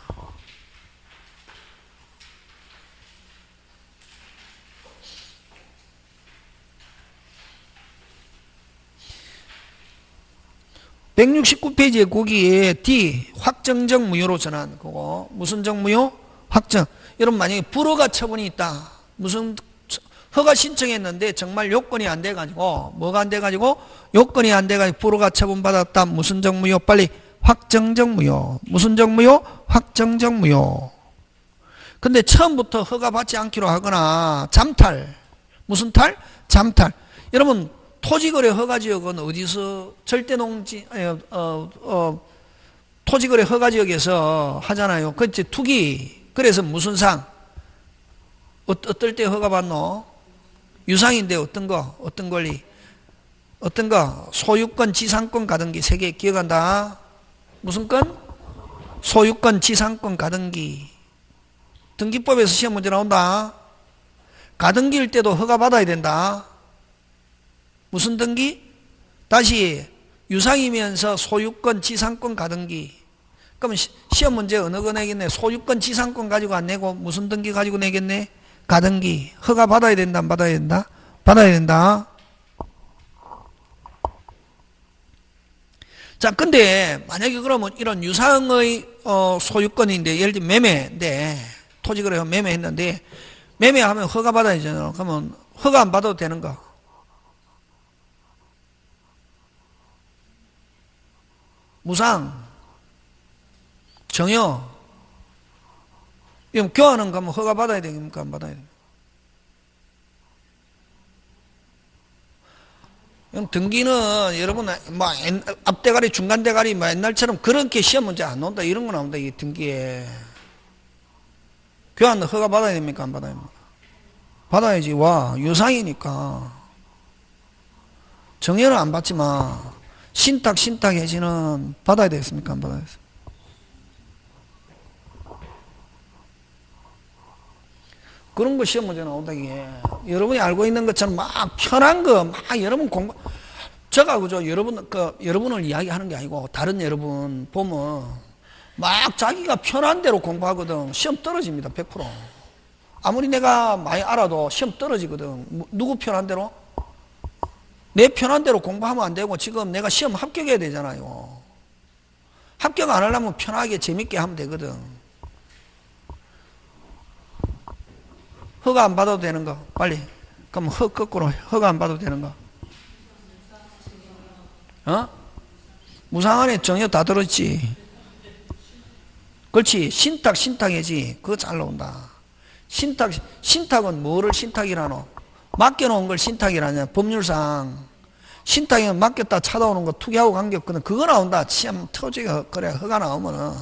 (169페이지에) 거기에 D 확정적 무효로 전환 그거 무슨적 무효? 확정. 여러분 만약에 불허가 처분이 있다. 무슨 허가 신청했는데 정말 요건이 안 돼가지고 뭐가 안 돼가지고 요건이 안 돼가지고 불허가 처분받았다. 무슨적 무효? 빨리 확정적 무효. 무슨적 무효? 확정적 무효. 근데 처음부터 허가 받지 않기로 하거나 잠탈. 무슨 탈? 잠탈. 여러분 토지거래 허가지역은 어디서 절대농지 토지거래 허가지역에서 하잖아요. 그치 투기. 그래서 무슨 상? 어떨 때 허가 받노? 유상인데 어떤 거? 어떤 권리? 어떤 거? 소유권, 지상권, 가등기 3개 기억한다. 무슨 건? 소유권, 지상권, 가등기. 등기법에서 시험 문제 나온다. 가등기일 때도 허가 받아야 된다. 무슨 등기? 다시 유상이면서 소유권, 지상권, 가등기. 그러면 시험 문제 어느 거 내겠네? 소유권, 지상권 가지고 안 내고 무슨 등기 가지고 내겠네? 가등기. 허가 받아야 된다, 안 받아야 된다? 받아야 된다. 자, 근데 만약에 그러면 이런 유상의 소유권인데 예를 들면 매매인데 토지거래 매매했는데 매매하면 허가 받아야 되잖아. 그러면 허가 안 받아도 되는 거? 무상, 정여, 이건 교환은 가면 허가 받아야 됩니까? 안 받아야 됩니까? 등기는 여러분 뭐 앞대가리, 중간대가리 뭐 옛날처럼 그렇게 시험 문제 안 나온다. 이런 거 나온다. 이 등기에. 교환은 허가 받아야 됩니까? 안 받아야 됩니까? 받아야지. 와, 유상이니까. 정여는 안 받지만 신탁 해지는 받아야 되겠습니까? 안 받아야 되겠습니까? 그런 거 시험 문제 나온다. 이게 여러분이 알고 있는 것처럼 막 편한 거 막 여러분 공부 제가 그죠 여러분 여러분을 이야기하는 게 아니고 다른 여러분 보면 막 자기가 편한 대로 공부하거든. 시험 떨어집니다. 100%. 아무리 내가 많이 알아도 시험 떨어지거든. 누구 편한 대로? 내 편한 대로 공부하면 안 되고 지금 내가 시험 합격해야 되잖아요. 합격 안 하려면 편하게 재밌게 하면 되거든. 허가 안 받아도 되는 거 빨리. 그럼 거꾸로 허가 안 받아도 되는 거. 무상 안에 정여 다 들었지. 그렇지. 신탁이지. 그거 잘 나온다. 신탁은 뭐를 신탁이라노? 맡겨놓은 걸 신탁이라냐. 법률상 신탁이면 맡겼다 찾아오는 거 투기하고 관계없거든. 그거 나온다. 시험 터지가 그래 허가 나오면은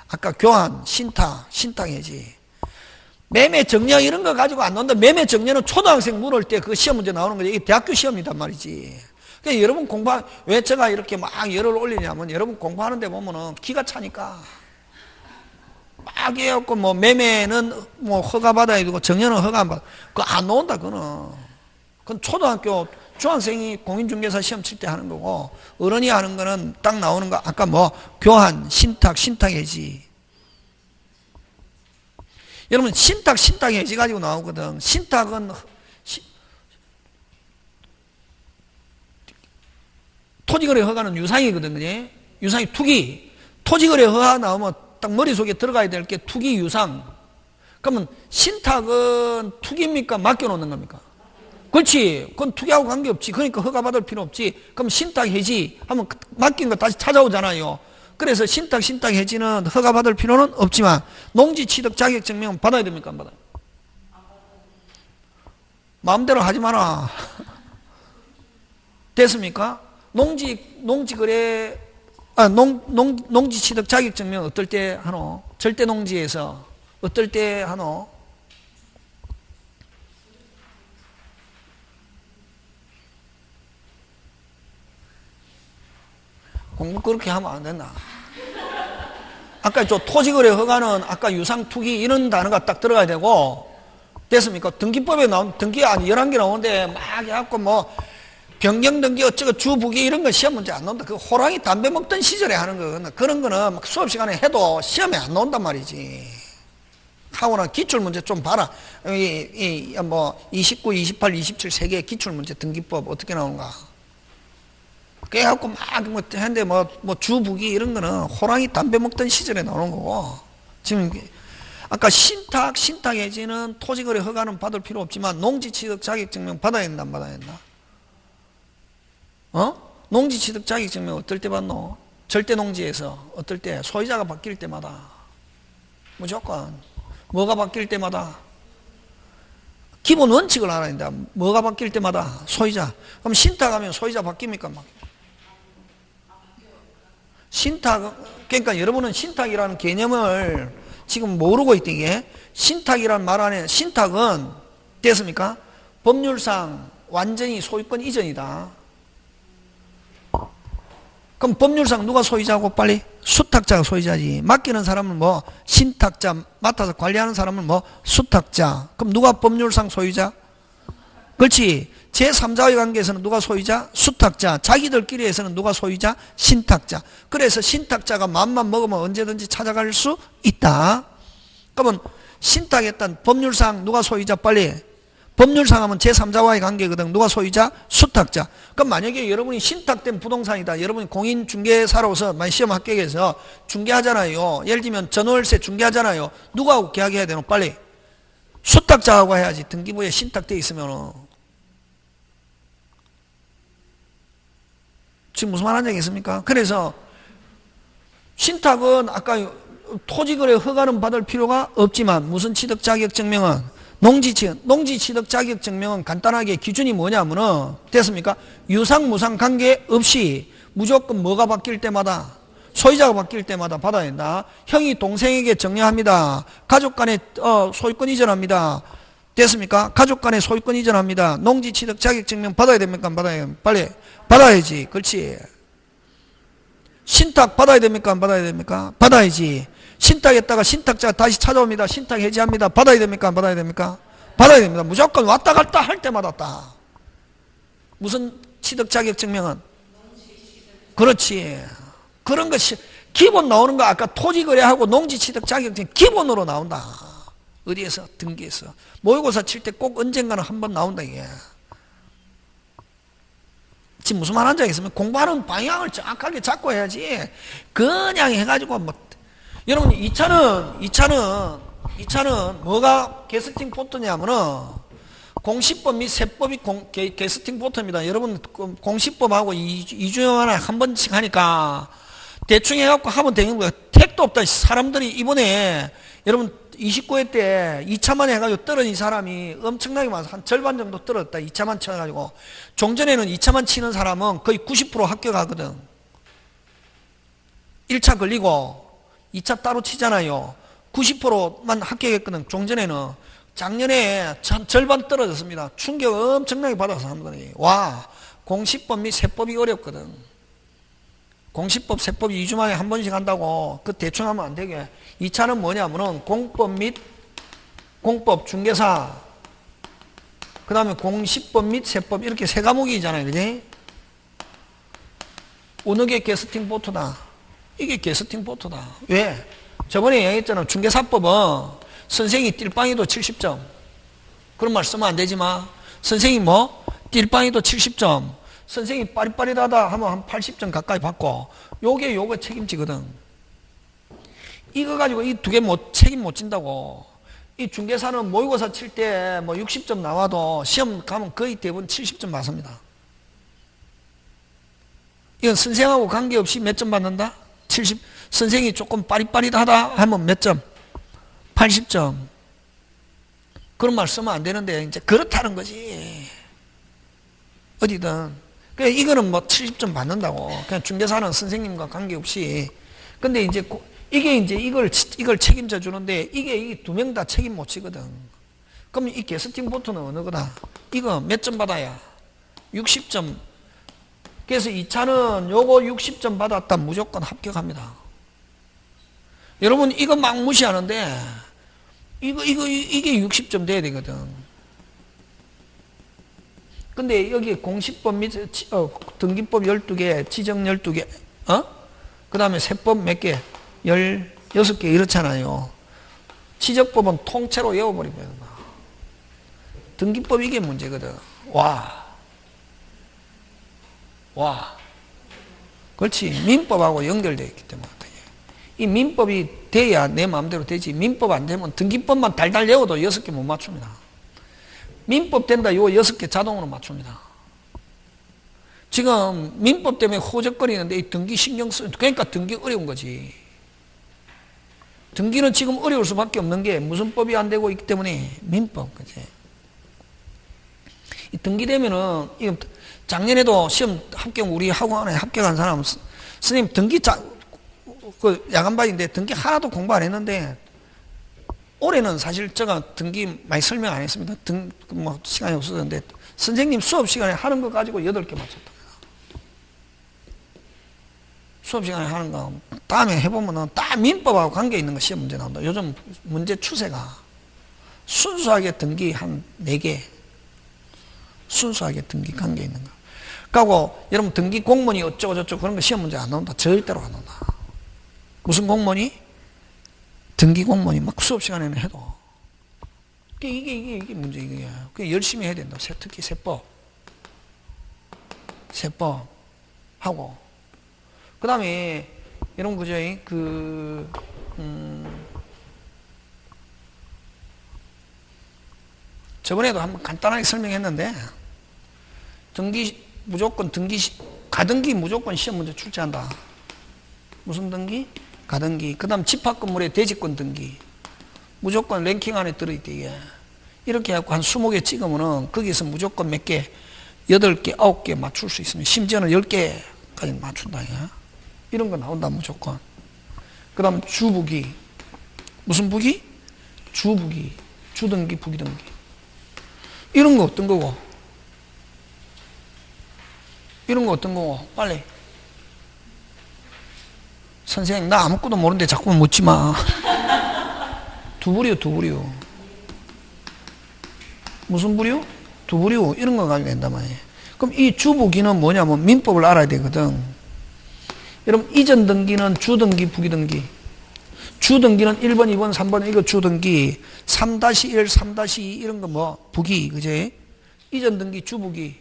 아까 교환 신탁이지. 매매 정려 이런 거 가지고 안 나온다. 매매 정려는 초등학생 물을 때 그 시험 문제 나오는 거지. 이게 대학교 시험이단 말이지. 그러니까 여러분 왜 제가 이렇게 막 열을 올리냐면 여러분 공부하는데 보면은 기가 차니까 막 해갖고 뭐 매매는 뭐 허가 받아야 되고 정려는 허가 안 받아. 그거 안 나온다. 그건 초등학교 중학생이 공인중개사 시험 칠 때 하는 거고 어른이 하는 거는 딱 나오는 거 아까 뭐 교환 신탁해지. 여러분 신탁해지 가지고 나오거든. 신탁은 토지거래 허가는 유상이거든. 그지? 유상이 투기. 토지거래 허가 나오면 딱 머릿속에 들어가야 될 게 투기 유상. 그러면 신탁은 투기입니까? 맡겨놓는 겁니까? 그렇지. 그건 투기하고 관계없지. 그러니까 허가 받을 필요 없지. 그럼 신탁해지 하면 맡긴 거 다시 찾아오잖아요. 그래서 신탁해지는 허가 받을 필요는 없지만 농지 취득 자격 증명은 받아야 됩니까? 안 받아요? 마음대로 하지 마라. 됐습니까? 농지거래, 농지취득 자격증명 어떨 때 하노? 절대 농지에서 어떨 때 하노? 공부 그렇게 하면 안 된다. 아까 저 토지거래 허가는 아까 유상투기 이런 단어가 딱 들어가야 되고, 됐습니까? 등기법에 나온, 등기 한 11개 나오는데 막 해갖고 뭐, 변경등기 어쩌고 주부기 이런 거 시험 문제 안 나온다. 그 호랑이 담배 먹던 시절에 하는 거, 그런 거는 막 수업 시간에 해도 시험에 안 나온단 말이지. 하고는 기출문제 좀 봐라. 뭐, 29, 28, 27 세 개의 기출문제 등기법 어떻게 나오는가. 그래갖고 막 뭐 했는데 뭐 주부기 이런 거는 호랑이 담배 먹던 시절에 나오는 거고, 지금 아까 신탁해지는 토지거래 허가는 받을 필요 없지만 농지취득 자격증명 받아야 된다 안 받아야 된다? 농지취득 자격증명 어떨 때 받노? 절대 농지에서 어떨 때? 소유자가 바뀔 때마다 무조건. 뭐가 바뀔 때마다? 기본 원칙을 알아야 된다. 뭐가 바뀔 때마다? 소유자. 그럼 신탁하면 소유자 바뀝니까? 신탁, 그러니까 여러분은 신탁이라는 개념을 지금 모르고 있다, 이게. 신탁이라는 말 안에, 신탁은, 됐습니까? 법률상 완전히 소유권 이전이다. 그럼 법률상 누가 소유자고 빨리? 수탁자가 소유자지. 맡기는 사람은 뭐, 신탁자, 맡아서 관리하는 사람은 뭐, 수탁자. 그럼 누가 법률상 소유자? 그렇지. 제3자의 관계에서는 누가 소유자? 수탁자. 자기들끼리에서는 누가 소유자? 신탁자. 그래서 신탁자가 맘만 먹으면 언제든지 찾아갈 수 있다. 그러면 신탁했던 법률상 누가 소유자? 빨리. 법률상 하면 제3자와의 관계거든. 누가 소유자? 수탁자. 그럼 만약에 여러분이 신탁된 부동산이다. 여러분이 공인중개사로서 만약 시험 합격해서 중개하잖아요. 예를 들면 전월세 중개하잖아요. 누구하고 계약해야 되노? 빨리. 수탁자하고 해야지. 등기부에 신탁돼 있으면은. 지금 무슨 말 하는 적 있습니까? 그래서 신탁은 아까 토지거래 허가는 받을 필요가 없지만 무슨 취득 자격증명은 농지취득 자격증명은 간단하게 기준이 뭐냐면은 됐습니까? 유상 무상 관계없이 무조건 뭐가 바뀔 때마다 소유자가 바뀔 때마다 받아야 된다. 형이 동생에게 정려합니다. 가족 간에 소유권 이전합니다. 됐습니까? 가족 간에 소유권 이전합니다. 농지취득 자격증명 받아야 됩니까? 안 받아야 됩니까? 빨리 받아야지. 그렇지. 신탁 받아야 됩니까? 안 받아야 됩니까? 받아야지. 신탁했다가 신탁자가 다시 찾아옵니다. 신탁 해지합니다. 받아야 됩니까? 안 받아야 됩니까? 받아야 됩니다. 무조건 왔다 갔다 할 때마다 다. 무슨 취득 자격증명은? 그렇지. 그런 것이 기본 나오는 거 아까 토지거래하고 농지취득 자격증 기본으로 나온다. 어디에서? 등기에서. 모의고사 칠 때 꼭 언젠가는 한 번 나온다, 이게. 지금 무슨 말 한지 알겠습니까? 공부하는 방향을 정확하게 잡고 해야지. 그냥 해가지고, 뭐. 여러분, 2차는 뭐가 게스팅 포트냐면은, 공시법 및 세법이 게스팅 포트입니다. 여러분, 공시법하고 2주에 하나 한 번씩 하니까, 대충 해갖고 하면 되는 거야. 택도 없다. 사람들이 이번에, 여러분, 29회 때 2차만 해가지고 떨어진 사람이 엄청나게 많아서 한 절반 정도 떨어졌다. 2차만 쳐가지고. 종전에는 2차만 치는 사람은 거의 90% 합격하거든. 1차 걸리고 2차 따로 치잖아요. 90%만 합격했거든. 종전에는. 작년에 절반 떨어졌습니다. 충격 엄청나게 받아서 사람들이. 와, 공시법 및 세법이 어렵거든. 공시법, 세법이 2주 만에 한 번씩 한다고 그 대충 하면 안 되게. 2차는 뭐냐면은 공법 및 공법, 중개사, 그 다음에 공시법 및 세법 이렇게 세 과목이잖아요. 그지? 어느 게 게스팅 포트다? 이게 게스팅 포트다. 왜? 저번에 얘기했잖아. 중개사법은 선생이 띨빵이도 70점. 그런 말 쓰면 안 되지만 선생이 뭐? 띨빵이도 70점. 선생이 빠릿빠릿하다 하면 한 80점 가까이 받고 요게 책임지거든. 이거 가지고 이 두 개 책임 못 진다고. 이 중개사는 모의고사 칠 때 뭐 60점 나와도 시험 가면 거의 대부분 70점 맞습니다. 이건 선생하고 관계없이 몇 점 받는다? 70. 선생이 조금 빠릿빠릿하다 하면 몇 점? 80점. 그런 말 쓰면 안 되는데 이제 그렇다는 거지. 어디든. 그러니까 이거는 뭐 70점 받는다고. 그냥 중개사는 선생님과 관계없이. 근데 이제 이게 이제 이걸 책임져 주는데 이게 두 명 다 책임 못 지거든. 그럼 이 게스팅 보트는 어느 거다? 이거 몇 점 받아야? 60점. 그래서 이 차는 요거 60점 받았다 무조건 합격합니다. 여러분 이거 막 무시하는데 이게 60점 돼야 되거든. 근데 여기 공시법 및 등기법 12개, 지정 12개, 그 다음에 세법 몇 개? 16개 이렇잖아요. 지적법은 통째로 외워버리면 된다. 등기법 이게 문제거든. 와. 그렇지. 민법하고 연결되어 있기 때문에. 이 민법이 돼야 내 마음대로 되지. 민법 안 되면 등기법만 달달 외워도 6개 못 맞춥니다. 민법 된다, 요 6개 자동으로 맞춥니다. 지금 민법 때문에 호적거리는데 이 등기 신경 그러니까 등기 어려운 거지. 등기는 지금 어려울 수밖에 없는 게 무슨 법이 안 되고 있기 때문에 민법, 그지? 이 등기되면은, 작년에도 시험 우리 학원에 합격한 사람, 선생님 등기 그 야간반인데 등기 하나도 공부 안 했는데, 올해는 사실 제가 등기 많이 설명 안 했습니다. 뭐 시간이 없었는데, 선생님 수업 시간에 하는 거 가지고 8개 맞췄다. 수업 시간에 하는 거 다음에 해보면은 딱 민법하고 관계 있는 거 시험 문제 나온다. 요즘 문제 추세가 순수하게 등기 한 4개, 순수하게 등기 관계 있는 거. 그리고 여러분 등기 공무원이 어쩌고 저쩌고 그런 거 시험 문제 안 나온다. 절대로 안 나온다. 무슨 공무원이? 등기 공무원이 막 수업 시간에는 해도 이게 문제 이게. 그냥 열심히 해야 된다. 특히 세법 하고. 그 다음에 여러분 그죠? 저번에도 한번 간단하게 설명했는데 가등기 무조건 시험 문제 출제한다. 무슨 등기? 가등기. 그 다음 집합 건물의 대지권 등기. 무조건 랭킹 안에 들어있대, 이게. 이렇게 해갖고 한 20개 찍으면은 거기서 무조건 몇 개? 8개, 9개 맞출 수 있으면 심지어는 10개까지 맞춘다, 이게. 이런 거 나온다, 무조건. 그 다음 주부기. 무슨 부기? 주부기. 주등기, 부기등기. 이런 거 어떤 거고? 빨리. 선생님, 나 아무것도 모르는데 자꾸 묻지 마. 두부류. 무슨 부류? 두부류. 이런 거 가지고 된단 말이에요. 그럼 이 주부기는 뭐냐면 민법을 알아야 되거든. 여러분, 이전 등기는 주등기, 부기등기. 주등기는 1번, 2번, 3번, 이거 주등기. 3-1, 3-2, 이런 거 뭐, 부기, 그지? 이전 등기, 주부기.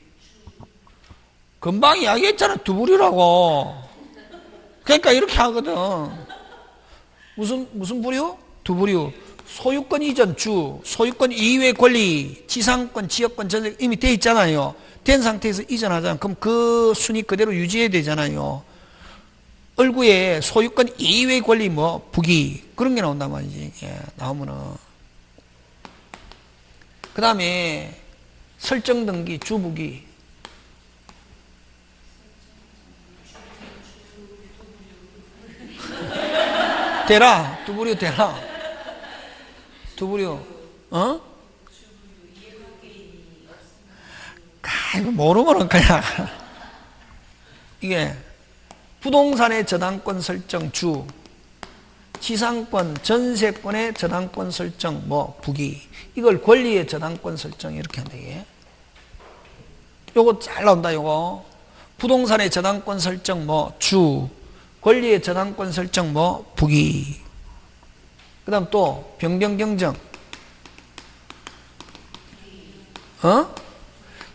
금방 이야기했잖아, 두부류라고. 그러니까 이렇게 하거든. 무슨 부류? 두부류. 소유권 이전 주, 소유권 이외 권리, 지상권, 지역권, 전세 이미 돼 있잖아요. 된 상태에서 이전하잖아. 그럼 그 순위 그대로 유지해야 되잖아요. 얼구에 소유권 이외 권리 뭐 부기 그런 게 나온단 말이지. 예, 나오면은 그 다음에 설정 등기 주부기. 대라 두부류 대라 두부류 이거 모르면은 그냥 이게 부동산의 저당권 설정 주, 지상권, 전세권의 저당권 설정 뭐 부기, 이걸 권리의 저당권 설정 이렇게 한다 이게. 요거 잘 나온다 요거. 부동산의 저당권 설정 뭐 주, 권리의 저당권 설정 뭐 부기. 그 다음 또 변경경정.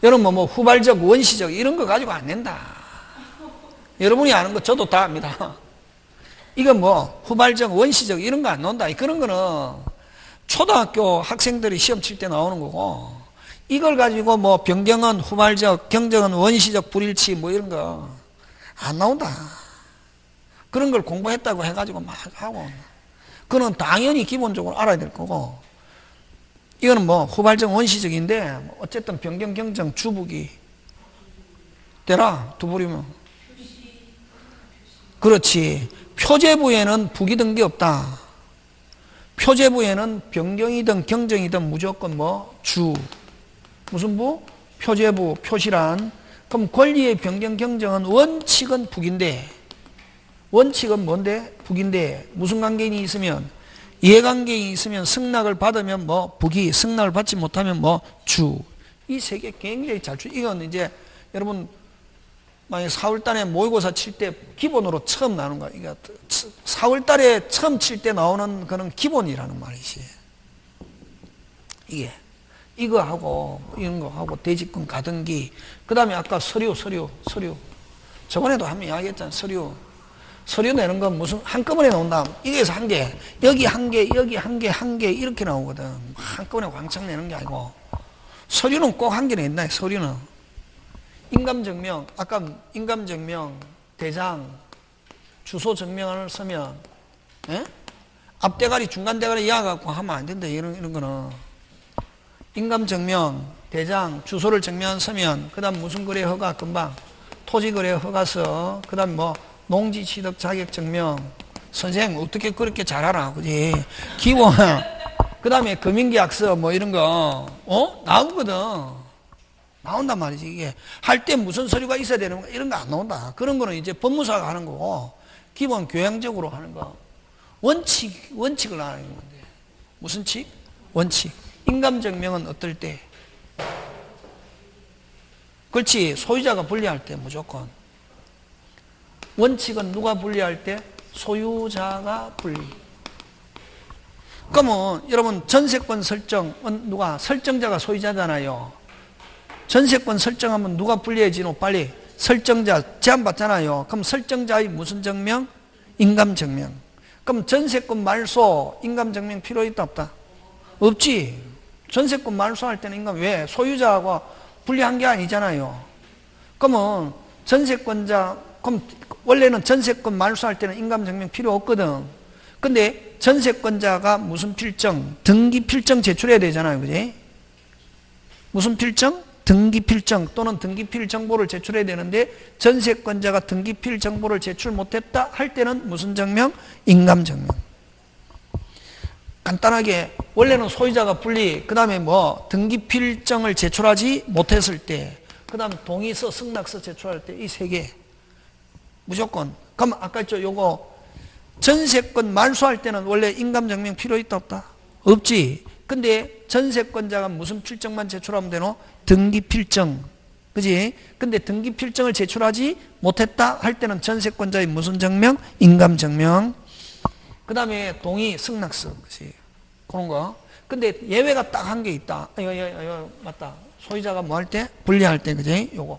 여러분 뭐 후발적 원시적 이런 거 가지고 안 낸다. 여러분이 아는 거 저도 다 압니다. 이건 뭐 후발적 원시적 이런 거 안 나온다. 그런 거는 초등학교 학생들이 시험 칠 때 나오는 거고, 이걸 가지고 뭐 변경은 후발적, 경정은 원시적 불일치 뭐 이런 거 안 나온다. 그런 걸 공부했다고 해가지고 막 하고, 그건 당연히 기본적으로 알아야 될 거고, 이거는 뭐 후발적 원시적인데 어쨌든 변경, 경정, 주북이 되라 두 부리면. 그렇지. 표제부에는 북이 든 게 없다. 표제부에는 변경이든 경정이든 무조건 뭐 주. 무슨 부? 표제부, 표시란. 그럼 권리의 변경, 경정은 원칙은 북인데, 원칙은 뭔데? 북인데 무슨 관계인이 있으면, 이해관계인이 있으면 승낙을 받으면 뭐 북이, 승낙을 받지 못하면 뭐 주. 이 세 개 굉장히 잘 주. 이건 이제 여러분 만약에 4월달에 모의고사 칠 때 기본으로 처음 나오는 거야. 이거 4월달에 처음 칠 때 나오는 그런 기본이라는 말이지. 이게 이거 하고 이런 거 하고 대지권 가등기. 그 다음에 아까 서류. 저번에도 한 번 이야기했잖아. 서류 내는 건 무슨 한꺼번에 나온다. 이게서 한 개, 여기 한 개, 여기 한 개, 한 개 이렇게 나오거든. 한꺼번에 왕창 내는 게 아니고 서류는 꼭 한 개 낸다. 서류는 인감증명, 아까 인감증명, 대장, 주소 증명을 쓰면, 예? 앞대가리, 중간대가리 이어갖고 하면 안 된다. 이런 거는. 인감증명, 대장, 주소를 증명 쓰면, 그 다음 무슨 거래 허가, 금방, 토지거래 허가서, 그 다음 뭐, 농지 취득 자격 증명, 선생, 어떻게 그렇게 잘 알아, 그지? 기본, 그 다음에 금융계약서, 뭐 이런 거, 나오거든. 나온단 말이지. 이게 할 때 무슨 서류가 있어야 되는 거 이런 거 안 나온다. 그런 거는 이제 법무사가 하는 거고 기본 교양적으로 하는 거 원칙을 하는 건데 무슨 칙? 원칙. 인감증명은 어떨 때? 그렇지. 소유자가 분리할 때 무조건. 원칙은 누가 분리할 때? 소유자가 분리. 그러면 여러분 전세권 설정은 누가? 설정자가 소유자잖아요. 전세권 설정하면 누가 불리해지노? 빨리. 설정자 제한받잖아요. 그럼 설정자의 무슨 증명? 인감증명. 그럼 전세권 말소 인감증명 필요 있다 없다? 없지. 전세권 말소할 때는 인감 왜? 소유자하고 분리한 게 아니잖아요. 그러면 전세권자 그럼 원래는 전세권 말소할 때는 인감증명 필요 없거든. 근데 전세권자가 무슨 필정? 등기 필정 제출해야 되잖아요. 그지? 무슨 필정? 등기필정 또는 등기필 정보를 제출해야 되는데 전세권자가 등기필 정보를 제출 못했다 할 때는 무슨 증명? 인감증명. 간단하게 원래는 소유자가 분리 그 다음에 뭐 등기필정을 제출하지 못했을 때 그 다음에 동의서 승낙서 제출할 때 이 세 개 무조건. 그럼 아까 했죠. 요거 전세권 말소할 때는 원래 인감증명 필요 있다 없다? 없지. 근데 전세권자가 무슨 필정만 제출하면 되노? 등기필정. 그지? 근데 등기필정을 제출하지 못했다 할 때는 전세권자의 무슨 증명? 인감증명. 그 다음에 동의, 승낙서. 그지? 그런 거. 근데 예외가 딱 한 개 있다. 이거 맞다. 소유자가 뭐 할 때? 분리할 때. 그지? 요거.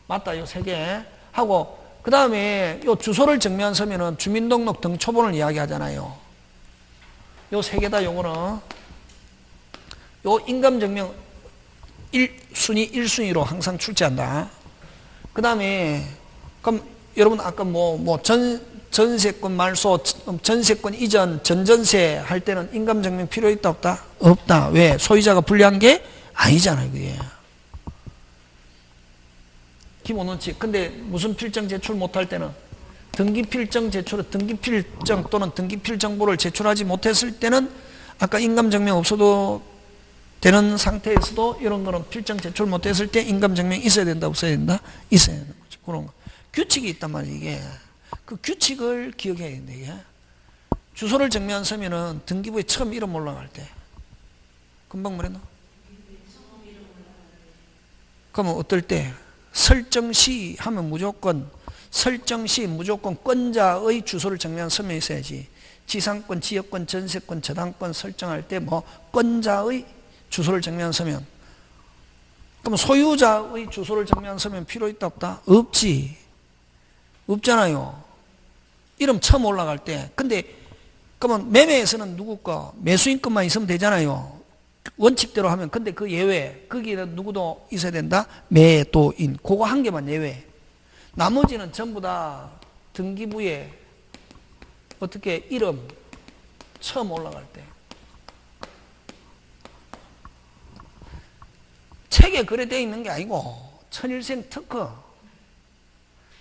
맞다. 요 세 개. 하고, 그 다음에 요 주소를 증명 서면은 주민등록 등초본을 이야기하잖아요. 요 세 개다 요거는. 요 인감증명 1순위로 항상 출제한다. 그 다음에, 그럼 여러분 아까 전세권 말소, 전세권 이전, 전전세 할 때는 인감증명 필요 있다 없다? 없다. 왜? 소유자가 분리한 게 아니잖아요. 그게. 기본 원칙. 근데 무슨 필정 제출 못할 때는 등기필정 제출, 등기필정 또는 등기필 정보를 제출하지 못했을 때는 아까 인감증명 없어도 되는 상태에서도 이런 거는 필정 제출 못했을 때 인감증명이 있어야 된다, 없어야 된다? 있어야 된다. 그런 거. 규칙이 있단 말이에요, 이게. 그 규칙을 기억해야 된다, 이게. 주소를 증명 서면은 등기부에 처음 이름 올라갈 때. 금방 뭐랬나? 그러면 어떨 때? 설정시 하면 무조건, 설정시 무조건 권자의 주소를 증명 서면에 있어야지. 지상권, 지역권, 전세권, 저당권 설정할 때 뭐, 권자의 주소를 증명 서면. 그럼 소유자의 주소를 증명 서면 필요 있다 없다? 없지. 없잖아요. 이름 처음 올라갈 때. 근데 그러면 매매에서는 누구 거? 매수인 것만 있으면 되잖아요. 원칙대로 하면. 근데 그 예외. 거기에는 누구도 있어야 된다? 매도인. 그거 한 개만 예외. 나머지는 전부 다 등기부에 어떻게 이름 처음 올라갈 때. 책에 그래 돼 있는 게 아니고 천일생 특허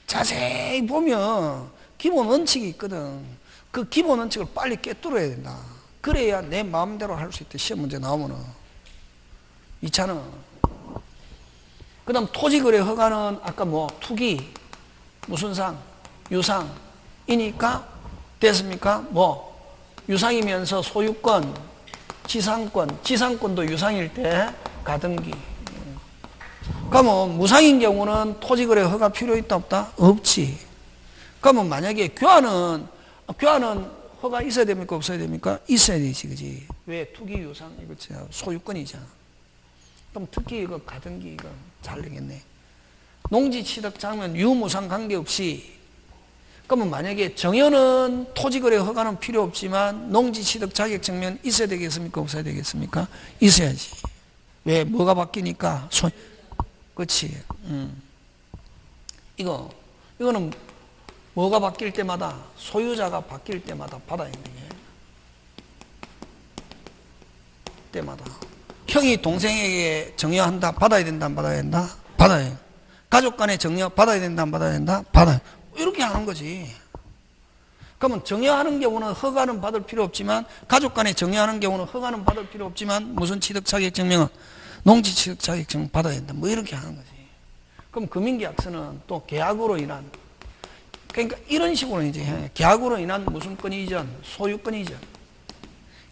자세히 보면 기본 원칙이 있거든. 그 기본 원칙을 빨리 깨뚫어야 된다. 그래야 내 마음대로 할 수 있다. 시험 문제 나오면은. 2차는 그 다음 토지거래 허가는 아까 뭐 투기 무슨 상 유상이니까 됐습니까? 뭐 유상이면서 소유권 지상권도 유상일 때 가등기. 그러면 무상인 경우는 토지거래 허가 필요 있다 없다? 없지. 그러면 만약에 교환은 허가 있어야 됩니까 없어야 됩니까? 있어야 되지, 그지? 왜? 투기 유상 이거 소유권이잖아. 그럼 특히 이거 가등기 이거 잘 되겠네. 농지 취득 장면 유무상 관계없이. 그러면 만약에 정여는 토지거래 허가는 필요 없지만 농지 취득 자격 증명 있어야 되겠습니까 없어야 되겠습니까? 있어야지. 왜? 뭐가 바뀌니까 그렇지. 이거는 뭐가 바뀔 때마다 소유자가 바뀔 때마다 받아야 되는 게 때마다 형이 동생에게 정여한다 받아야 된다 안 받아야 된다? 받아야. 가족 간에 정여 받아야 된다 안 받아야 된다? 받아야. 이렇게 하는 거지. 그러면 정여하는 경우는 허가는 받을 필요 없지만 가족 간에 정여하는 경우는 허가는 받을 필요 없지만 무슨 취득 자격 증명은 농지 취득 자격 증명 받아야 된다. 뭐 이렇게 하는 거지. 그럼 금융계약서는 또 계약으로 인한 그러니까 이런 식으로 이제 해. 계약으로 인한 무슨 권 이전, 소유권 이전,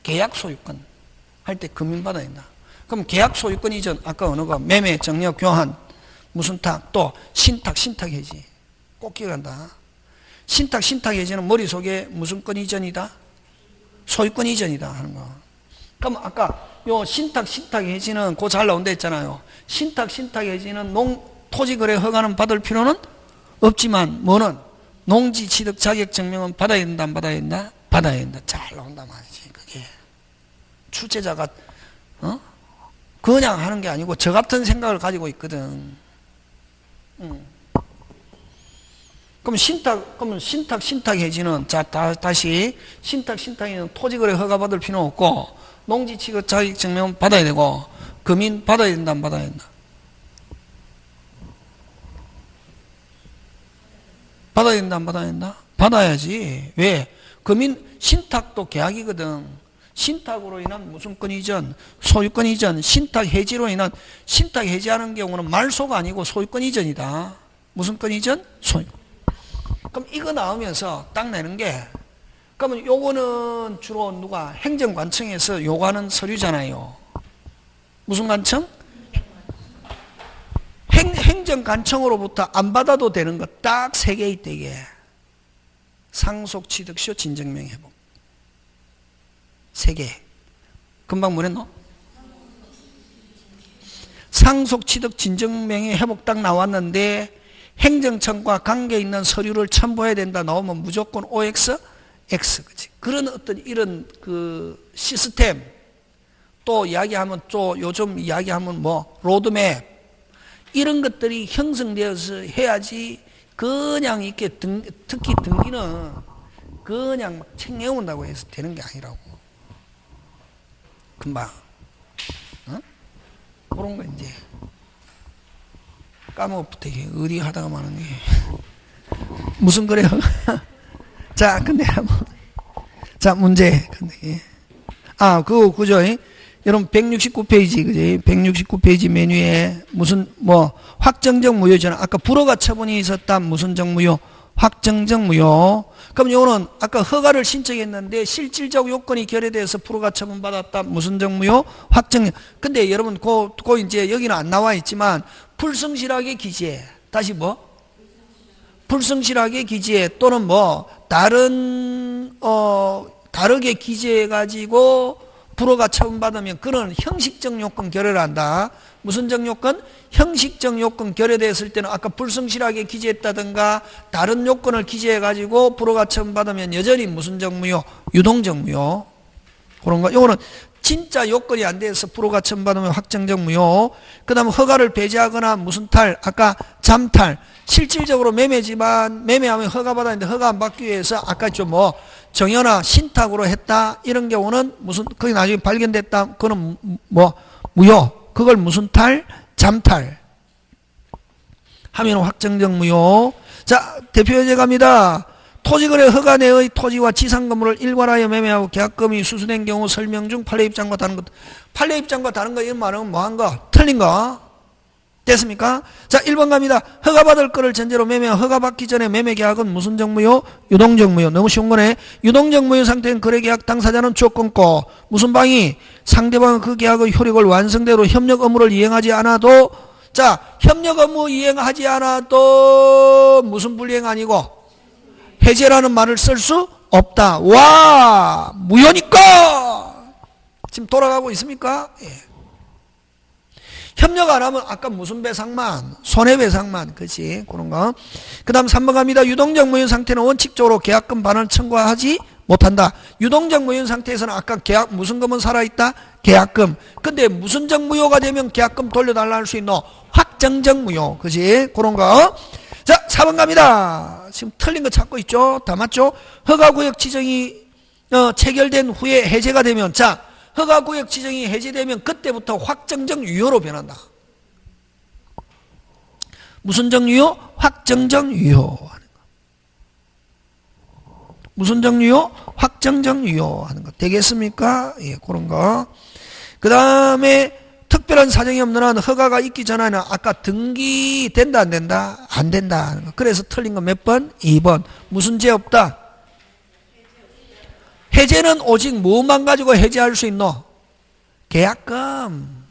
계약 소유권 할 때 금융 받아야 된다. 그럼 계약 소유권 이전 아까 어느 거 매매, 정여, 교환, 무슨 탁, 또 신탁 해지 꼭 기억한다. 신탁 해지는 머릿속에 무슨 권 이전이다? 소유권 이전이다 하는 거. 그럼 아까 요 신탁 해지는 그거 잘 나온다 했잖아요. 신탁 해지는 토지거래 허가는 받을 필요는 없지만 뭐는 농지 취득 자격 증명은 받아야 된다 안 받아야 된다? 받아야 된다. 잘 나온단 말이지. 그게 출제자가 그냥 하는 게 아니고 저 같은 생각을 가지고 있거든. 그럼 신탁 해지는 자 다시 신탁 해지는 토지거래 허가 받을 필요 없고 농지 취득 자격 증명은 받아야 되고 금인 받아야 된다 안 받아야 된다? 받아야 된다 안 받아야 된다? 받아야지. 왜? 금인 신탁도 계약이거든. 신탁으로 인한 무슨 권 이전, 소유권 이전, 신탁 해지로 인한 신탁 해지하는 경우는 말소가 아니고 소유권 이전이다. 무슨 권 이전? 소유권. 그럼 이거 나오면서 딱 내는 게 그러면 요거는 주로 누가 행정관청에서 요구하는 서류잖아요. 무슨 관청? 행정관청으로부터 안 받아도 되는 거 딱 3개 있대 이게. 상속취득시효 진정명예회복 3개. 금방 뭐랬노? 상속취득 진정명예회복 딱 나왔는데 행정청과 관계있는 서류를 첨부해야 된다 나오면 무조건 OX, X. 그치? 그런 어떤 이런 그 시스템 또 이야기하면 또 요즘 이야기하면 뭐 로드맵 이런 것들이 형성되어서 해야지 그냥 이렇게 특히 등기는 그냥 막 챙겨온다고 해서 되는 게 아니라고. 금방. 그런 거 이제 까먹부터 어디 하다가 마는 게 무슨 그래요? 자, 근데 한번 자 문제 근데 그거 그죠? 여러분 169페이지 그지? 169페이지 메뉴에 무슨 뭐 확정적 무효잖아. 아까 불허가 처분이 있었다. 무슨 적 무효? 확정적 무효. 그럼 요거는 아까 허가를 신청했는데 실질적 요건이 결여돼서 불허가 처분 받았다. 무슨 적 무효? 확정. 근데 여러분 그 이제 여기는 안 나와 있지만 불성실하게 기재해. 다시 뭐? 불성실하게 기재해. 또는 뭐 다르게 기재해 가지고 불허가 처분받으면 그런 형식적 요건 결여를 한다. 무슨 적 요건? 형식적 요건 결여됐을 때는 아까 불성실하게 기재했다든가 다른 요건을 기재해가지고 불허가 처분받으면 여전히 무슨 적 무효? 유동적 무효. 그런 거. 요거는 진짜 요건이 안 돼서 불허가 처분받으면 확정적 무효. 그 다음에 허가를 배제하거나 무슨 탈? 아까 잠탈. 실질적으로 매매지만 매매하면 허가받았는데 허가 안 받기 위해서 아까 좀 뭐 정여나 신탁으로 했다 이런 경우는 무슨 거기 나중에 발견됐다 그거는 뭐 무효. 그걸 무슨 탈? 잠탈 하면 확정적 무효. 자, 대표 예제 갑니다. 토지거래 허가 내의 토지와 지상건물을 일괄하여 매매하고 계약금이 수수된 경우 설명 중 판례 입장과 다른 것. 판례 입장과 다른 거 이런 말은 뭐한 거? 틀린 거. 됐습니까? 자, 1번 갑니다. 허가받을 거를 전제로 매매한 허가받기 전에 매매계약은 무슨 정무요? 유동정무요. 너무 쉬운 거네. 유동정무요 상태인 거래계약 당사자는 주어권고 무슨 방이? 상대방은 그 계약의 효력을 완성대로 협력 업무를 이행하지 않아도 자, 협력 업무 이행하지 않아도 무슨 불이행 아니고 해제라는 말을 쓸 수 없다. 와, 무효니까 지금 돌아가고 있습니까? 예. 협력 안 하면 아까 무슨 배상만, 손해배상만, 그치? 그런 거. 그 다음 3번 갑니다. 유동적 무효 상태는 원칙적으로 계약금 반환 청구하지 못한다. 유동적 무효 상태에서는 아까 계약, 무슨 금은 살아있다? 계약금. 근데 무슨 적 무효가 되면 계약금 돌려달라 할 수 있노? 확정적 무효. 그치? 그런 거. 자, 4번 갑니다. 지금 틀린 거 찾고 있죠? 다 맞죠? 허가구역 지정이 체결된 후에 해제가 되면, 자, 허가구역 지정이 해제되면 그때부터 확정적 유효로 변한다. 무슨 적 유효? 확정적 유효 하는 거. 무슨 적 유효? 확정적 유효 하는 거. 되겠습니까? 예, 그런 거. 그 다음에 특별한 사정이 없는 한 허가가 있기 전에는 아까 등기된다 안 된다? 안 된다 하는 거. 그래서 틀린 거 몇 번? 2번. 무슨 죄 없다? 해제는 오직 뭐만 가지고 해제할 수 있노? 계약금.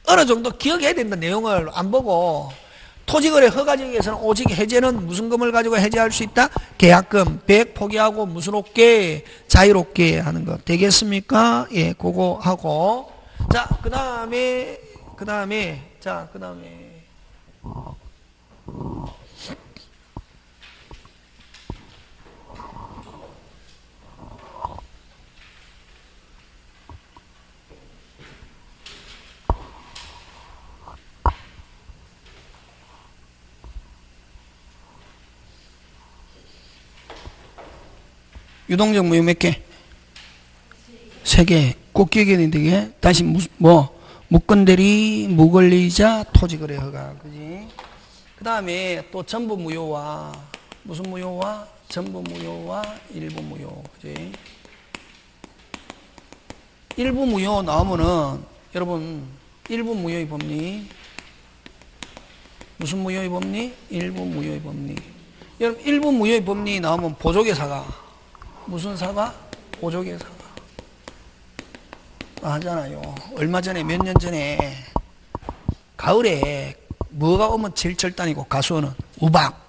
어느 정도 기억해야 된다. 내용을 안 보고. 토지거래 허가지역에서는 오직 해제는 무슨 금을 가지고 해제할 수 있다? 계약금. 100 포기하고 무슨 옥계? 자율옥계 하는 거. 되겠습니까? 예, 그거 하고. 자, 그 다음에. 유동적 무효 몇 개? 3개. 꼭 기억해야 되게. 다시 무건대리, 무권리자, 토지거래 허가. 그지? 그 다음에 또 전부 무효와 무슨 무효와 전부 무효와 일부 무효. 그지? 일부 무효 나오면은 여러분 일부 무효의 법리 무슨 무효의 법리? 일부 무효의 법리. 여러분 일부 무효의 법리 나오면 보조개 사가 무슨 사가? 보조개 사가 하잖아요. 얼마 전에 몇 년 전에 가을에 뭐가 오면 제일 절단이고 가수는 우박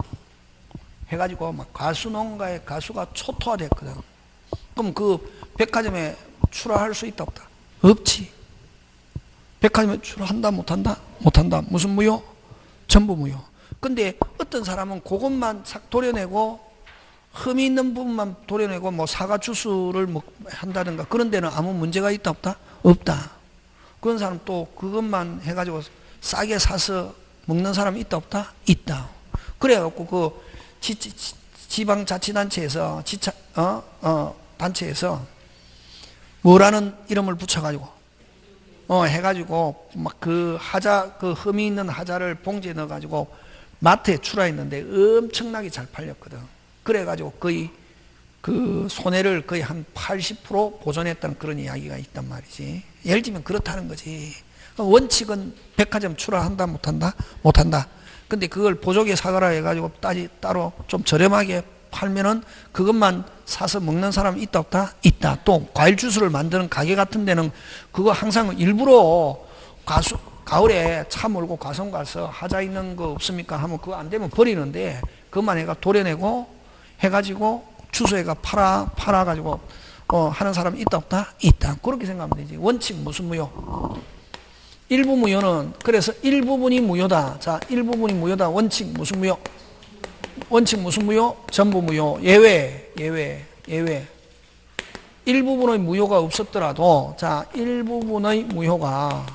해가지고 막 가수 농가에 가수가 초토화됐거든. 그럼 그 백화점에 출하할 수 있다 없다? 없지. 백화점에 출하한다 못한다? 못한다. 무슨 무효? 전부 무효. 근데 어떤 사람은 그것만 싹 도려내고 흠이 있는 부분만 도려내고 뭐 사과 주스를 한다든가 그런 데는 아무 문제가 있다 없다? 없다. 그런 사람 또 그것만 해가지고 싸게 사서 먹는 사람이 있다 없다? 있다. 그래갖고 그 지방자치단체에서 단체에서 뭐라는 이름을 붙여가지고 해가지고 막 그 하자 그 흠이 있는 하자를 봉지에 넣어가지고 마트에 출하했는데 엄청나게 잘 팔렸거든. 그래가지고 거의 그 손해를 거의 한 80% 보존했다는 그런 이야기가 있단 말이지. 예를 들면 그렇다는 거지. 원칙은 백화점 출하한다 못한다? 못한다. 근데 그걸 보조개 사가라 해가지고 따로 좀 저렴하게 팔면은 그것만 사서 먹는 사람이 있다 없다? 있다. 또 과일 주스를 만드는 가게 같은 데는 그거 항상 일부러 가을에 차 몰고 가성 가서 하자 있는 거 없습니까? 하면 그거 안 되면 버리는데 그것만 해가 도려내고 해가지고 주소에가 팔아가지고 하는 사람이 있다 없다? 있다. 그렇게 생각하면 되지. 원칙 무슨 무효? 일부 무효는 그래서 일부분이 무효다. 자, 일부분이 무효다. 원칙 무슨 무효? 원칙 무슨 무효? 전부 무효. 예외. 일부분의 무효가 없었더라도 자, 일부분의 무효가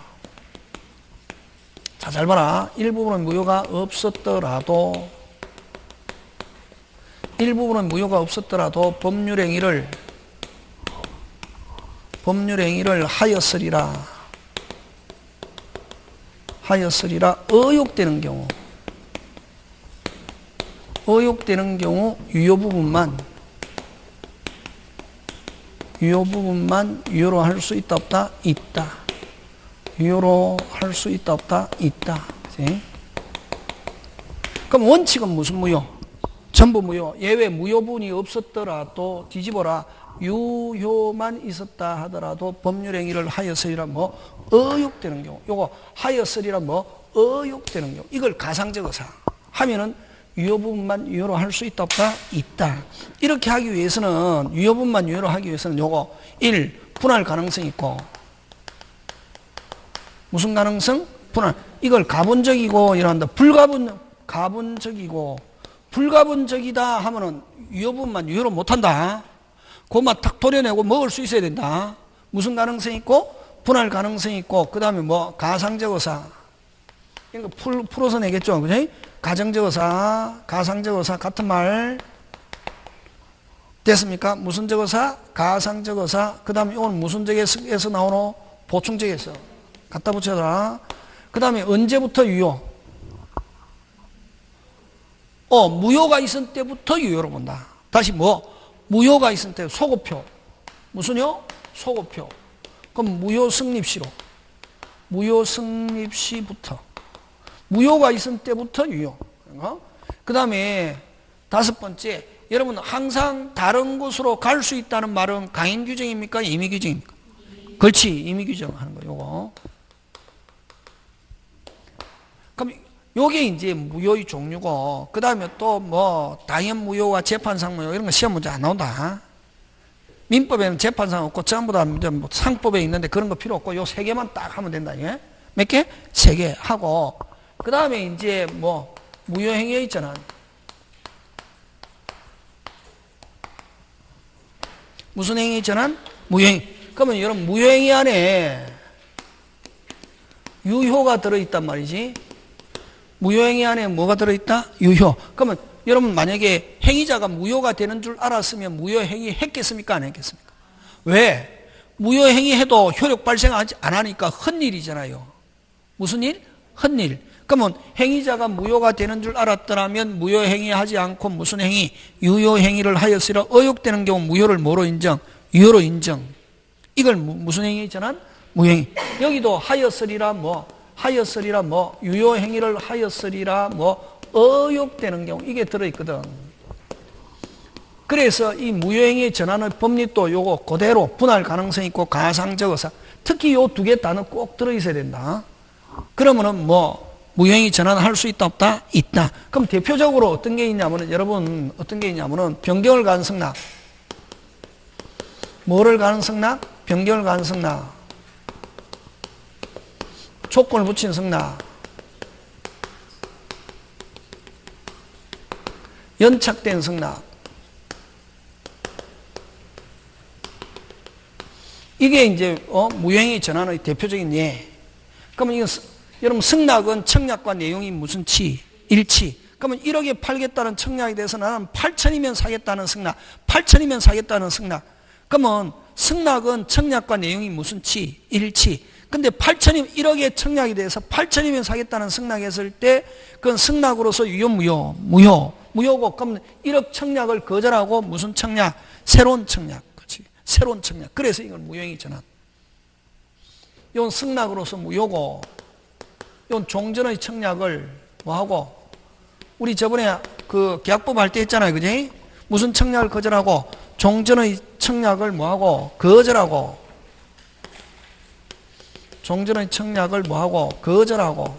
자, 잘 봐라. 일부분의 무효가 없었더라도 일부분의 무효가 없었더라도 법률행위를 하였으리라. 하였으리라 의혹되는 경우. 의혹되는 경우 유효 부분만 유효로 할 수 있다 없다? 있다. 유효로 할 수 있다 없다? 있다. 그치? 그럼 원칙은 무슨 무효? 전부 무효. 예외 무효 부분이 없었더라도 뒤집어라. 유효만 있었다 하더라도 법률 행위를 하였으리라 뭐 의혹되는 경우. 요거 하였으리라 뭐 의혹되는 경우. 이걸 가상적 의사 하면은 유효 부분만 유효로 할 수 있다 없다? 있다. 이렇게 하기 위해서는 유효 부분만 유효로 하기 위해서는 요거 1. 분할 가능성이 있고 무슨 가능성? 분할. 이걸 가분적이고 이런다. 가분적이고 불가분적이다 하면은 유효 부분만 유효로 못한다. 그것만 탁 도려내고 먹을 수 있어야 된다. 무슨 가능성이 있고? 분할 가능성이 있고 그 다음에 뭐 가상적 의사. 그러니까 풀어서 내겠죠. 그지? 가정적 의사, 가상적 의사 같은 말 됐습니까? 무슨적 의사, 가상적 의사. 그 다음에 이건 무슨 적에서 나오노? 보충적에서 갖다 붙여라. 그 다음에 언제부터 유효? 무효가 있을 때부터 유효로 본다. 다시 뭐? 무효가 있을 때 소고표. 무슨요? 소고표. 그럼 무효 성립시로. 무효 성립시부터. 무효가 있을 때부터 유효. 그 다음에 5번째, 여러분 항상 다른 곳으로 갈 수 있다는 말은 강인 규정입니까? 임의 규정입니까? 그렇지, 임의 규정 하는 거 요거. 그럼 요게 이제 무효의 종류고, 그 다음에 또 뭐 당연 무효와 재판상 무효 이런 거 시험 문제 안 나온다. 민법에는 재판상 없고 전부 다 뭐 상법에 있는데 그런 거 필요 없고 요 3개만 딱 하면 된다. 예? 몇 개? 3개 하고, 그 다음에 이제 뭐 무효행위에 있잖아. 무슨 행위 있잖아? 무효행위. 그러면 여러분 무효행위 안에 유효가 들어있단 말이지. 무효행위 안에 뭐가 들어있다? 유효. 그러면 여러분 만약에 행위자가 무효가 되는 줄 알았으면 무효행위 했겠습니까? 안 했겠습니까? 왜? 무효행위 해도 효력 발생 안 하니까 헛일이잖아요. 무슨 일? 헛일. 그러면 행위자가 무효가 되는 줄 알았더라면 무효행위 하지 않고 무슨 행위? 유효행위를 하였으라 의혹되는 경우 무효를 뭐로 인정? 유효로 인정. 이걸 무슨 행위 있잖아? 무효행위. 여기도 하였으리라 뭐? 하였으리라 뭐? 유효행위를 하였으리라 뭐? 의혹되는 경우 이게 들어있거든. 그래서 이 무효행위의 전환의 법리도 요거 그대로 분할 가능성이 있고 가상적 의사. 특히 요 2개 단어 꼭 들어있어야 된다. 그러면은 뭐 무효행위 전환할 수 있다 없다? 있다. 그럼 대표적으로 어떤 게 있냐면은 여러분 어떤 게 있냐면은 변경을 가는 승낙. 뭐를 가는 승낙? 변경을 가는 승낙. 조건을 붙인 승낙. 연착된 승낙. 이게 이제 무효행위 전환의 대표적인 예. 그러면 이거 여러분 승낙은 청약과 내용이 무슨 치? 일치. 그러면 1억에 팔겠다는 청약에 대해서 나는 8천이면 사겠다는 승낙. 8천이면 사겠다는 승낙. 그러면 승낙은 청약과 내용이 무슨 치? 일치. 근데 8천이면 1억의 청약에 대해서 8천이면 사겠다는 승낙했을 때 그건 승낙으로서 유효 무효? 무효. 무효고 그럼 1억 청약을 거절하고 무슨 청약? 새로운 청약. 그렇지? 새로운 청약. 그래서 이건 무효행위 전환. 이건 승낙으로서 무효고 이건 종전의 청약을 뭐하고 우리 저번에 그 계약법 할 때 했잖아요. 그지? 무슨 청약을 거절하고 종전의 청약을 뭐하고 거절하고 종전의 청약을 뭐하고 거절하고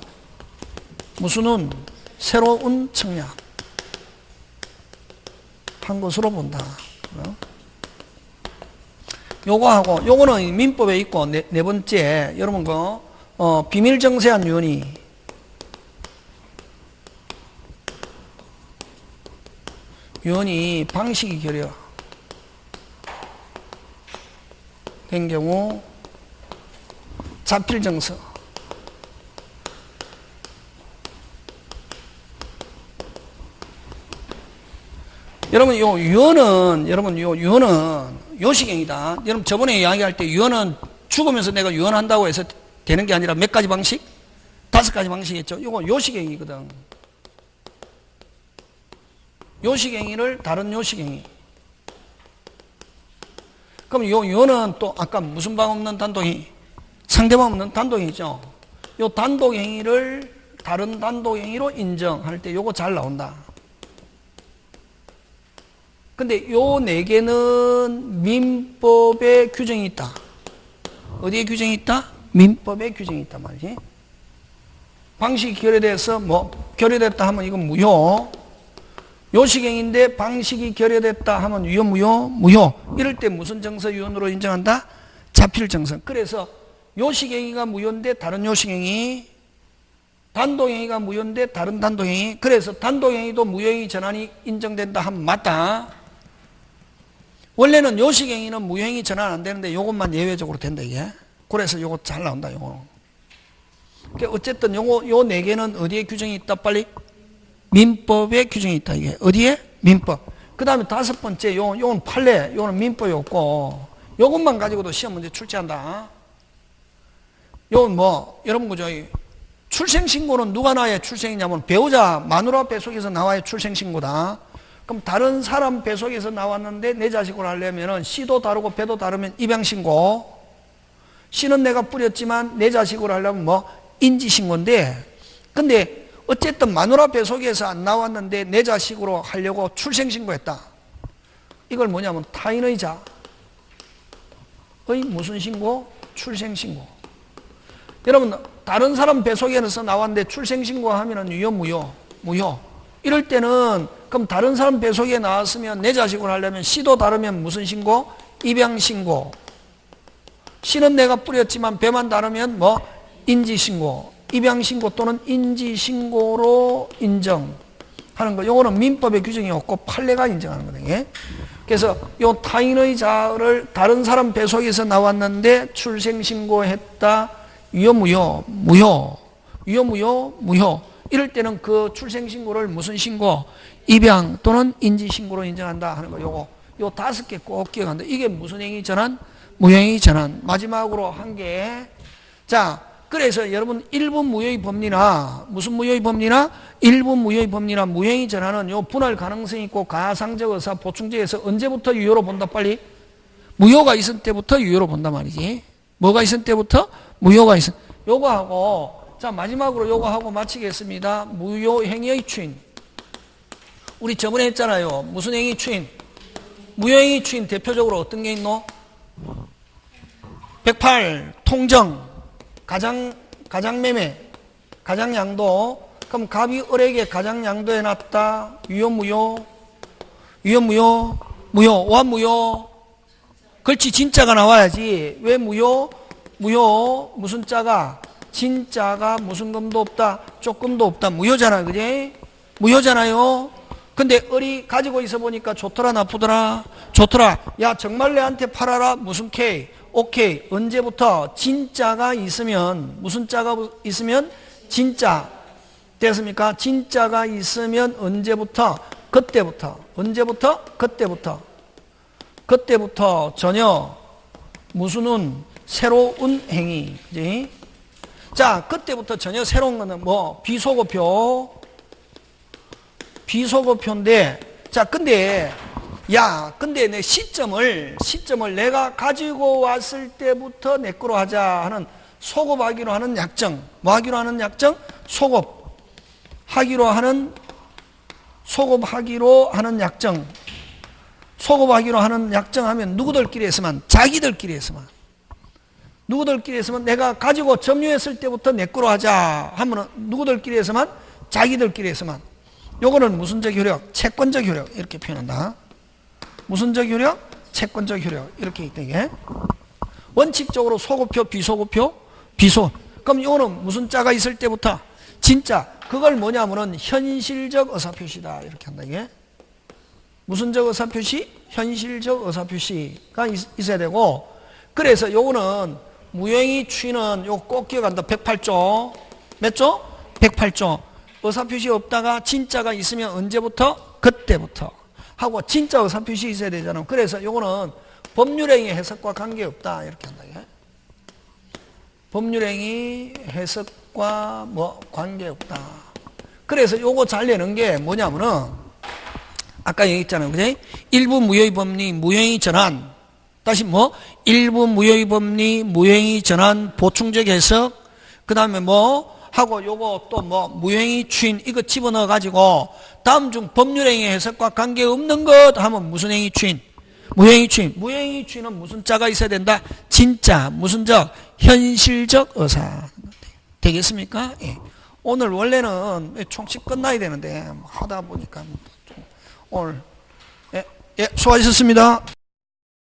무슨은 새로운 청약 한 것으로 본다. 요거하고 요거는 민법에 있고 네 번째 여러분 그 비밀정세한 유언이 방식이 결여 된 경우 자필정서 여러분 요 유언은 요식행위다. 여러분 저번에 이야기할 때 유언은 죽으면서 내가 유언한다고 해서 되는 게 아니라 몇 가지 방식? 5가지 방식이 있죠. 이거 요식행위거든. 요식행위를 다른 요식행위. 그럼 요는 또 아까 무슨 방 없는 단독행위? 상대방 없는 단독행위죠. 요 단독행위를 다른 단독행위로 인정할 때 요거 잘 나온다. 근데 요 4개는 민법에 규정이 있다. 어디에 규정이 있다? 민법에 규정이 있단 말이지. 방식이 결여돼서 결여됐다 하면 이건 무효. 요식행위인데 방식이 결여됐다 하면 유효, 무효, 무효. 이럴 때 무슨 정서 유효로 인정한다? 자필 정서. 그래서 요식행위가 무효인데 다른 요식행위, 단독행위가 무효인데 다른 단독행위. 그래서 단독행위도 무효행위 전환이 인정된다 하면 맞다. 원래는 요식행위는 무효행위 전환 안 되는데 요것만 예외적으로 된다 이게. 그래서 요거 잘 나온다 요거. 어쨌든 요거 요 4개는 어디에 규정이 있다 빨리? 민법에 규정이 있다 이게. 어디에? 민법. 그 다음에 5번째 요건 판례. 요거는 민법이 없고 요것만 가지고도 시험 문제 출제한다. 요건 여러분 그죠? 출생신고는 누가 나와야 출생이냐면 배우자 마누라 배속에서 나와야 출생신고다. 그럼 다른 사람 배속에서 나왔는데 내 자식으로 하려면은 씨도 다르고 배도 다르면 입양신고. 씨는 내가 뿌렸지만 내 자식으로 하려면 인지신고인데, 근데 어쨌든 마누라 배속에서 안 나왔는데 내 자식으로 하려고 출생신고했다. 이걸 뭐냐면 타인의 자의 무슨 신고? 출생신고. 여러분 다른 사람 배속에서 나왔는데 출생신고하면은 유효, 무효? 무효. 이럴 때는 그럼 다른 사람 배속에 나왔으면 내 자식으로 하려면 씨도 다르면 무슨 신고? 입양신고. 씨는 내가 뿌렸지만 배만 다르면 인지신고. 입양신고 또는 인지신고로 인정하는 거. 요거는 민법의 규정이 없고 판례가 인정하는 거거든요. 그래서 요 타인의 자를 다른 사람 배속에서 나왔는데 출생신고했다. 유효, 무효? 무효. 유효, 무효? 무효. 이럴 때는 그 출생신고를 무슨 신고? 입양 또는 인지신고로 인정한다 하는 거. 요거 요 5개 꼭 기억한다. 이게 무슨 행위 전환? 무효행위 전환. 마지막으로 한 개. 자, 그래서 여러분 1분 무효의 법리나 무슨 무효의 법리나 1분 무효의 법리나 무효행위 전환은 요 분할 가능성이 있고 가상적 의사 보충제에서 언제부터 유효로 본다 빨리? 무효가 있을 때부터 유효로 본단 말이지. 뭐가 있을 때부터? 무효가 있을. 요거 하고 자 마지막으로 요거 하고 마치겠습니다. 무효행위의 추인. 우리 저번에 했잖아요. 무슨 행위 추인? 무효행위 추인 대표적으로 어떤 게 있노? 108 통정, 가장매매, 가장양도. 그럼 갑이 을에게 가장양도해 놨다. 유효, 무효? 유효, 무효? 무효. 와, 무효? 그렇지, 진짜가 나와야지. 왜 무효? 무효. 무슨 자가? 진짜가 무슨 금도 없다. 조금도 없다. 무효잖아, 그지? 무효잖아요. 근데 을이 가지고 있어 보니까 좋더라, 나쁘더라? 좋더라. 야, 정말 내한테 팔아라. 무슨 K? 오케이. 언제부터? 진짜가 있으면, 무슨 자가 있으면? 진짜. 됐습니까? 진짜가 있으면 언제부터? 그때부터. 언제부터? 그때부터. 그때부터 전혀 무슨 새로운 행위. 그지? 자, 그때부터 전혀 새로운 거는 비소거표. 비소거표인데, 자, 근데 내 시점을 내가 가지고 왔을 때부터 내 거로 하자 하는 소급하기로 하는 약정. 뭐 하기로 하는 약정? 소급하기로 하는 약정. 소급하기로 하는 약정하면 누구들끼리 했으면? 자기들끼리 했으면. 누구들끼리 했으면 내가 가지고 점유했을 때부터 내 거로 하자 하면 누구들끼리 했으면? 자기들끼리 했으면. 요거는 무슨적 효력? 채권적 효력. 이렇게 표현한다. 무슨적 효력? 채권적 효력. 이렇게 있다, 이게. 원칙적으로 소급표, 비소급표, 비소. 그럼 요거는 무슨 자가 있을 때부터? 진짜. 그걸 뭐냐면은 현실적 의사표시다. 이렇게 한다, 이게. 무슨적 의사표시? 현실적 의사표시가 있어야 되고, 그래서 요거는 무효행위 추인은 요거 꼭 기억한다. 108조. 몇 조? 108조. 의사표시 없다가 진짜가 있으면 언제부터? 그때부터. 하고 진짜 의사표시 있어야 되잖아. 그래서 요거는 법률행위 해석과 관계없다. 이렇게 한다. 법률행위 해석과 뭐 관계없다. 그래서 요거 잘 내는 게 뭐냐면은 아까 얘기했잖아요. 그지? 일부 무효의 법리, 무효의 전환. 다시 뭐? 일부 무효의 법리, 무효의 전환, 보충적 해석. 그 다음에 뭐? 하고 요거 또 뭐? 무효의 추인. 이거 집어넣어 가지고 다음 중 법률행위 해석과 관계없는 것 하면 무슨 행위 추인? 무효행위 추인. 무효행위 추인은 무슨 자가 있어야 된다? 진짜, 무슨 적? 현실적 의사. 되겠습니까? 예. 오늘 원래는 총칙 끝나야 되는데 하다 보니까 오늘 예, 수고하셨습니다.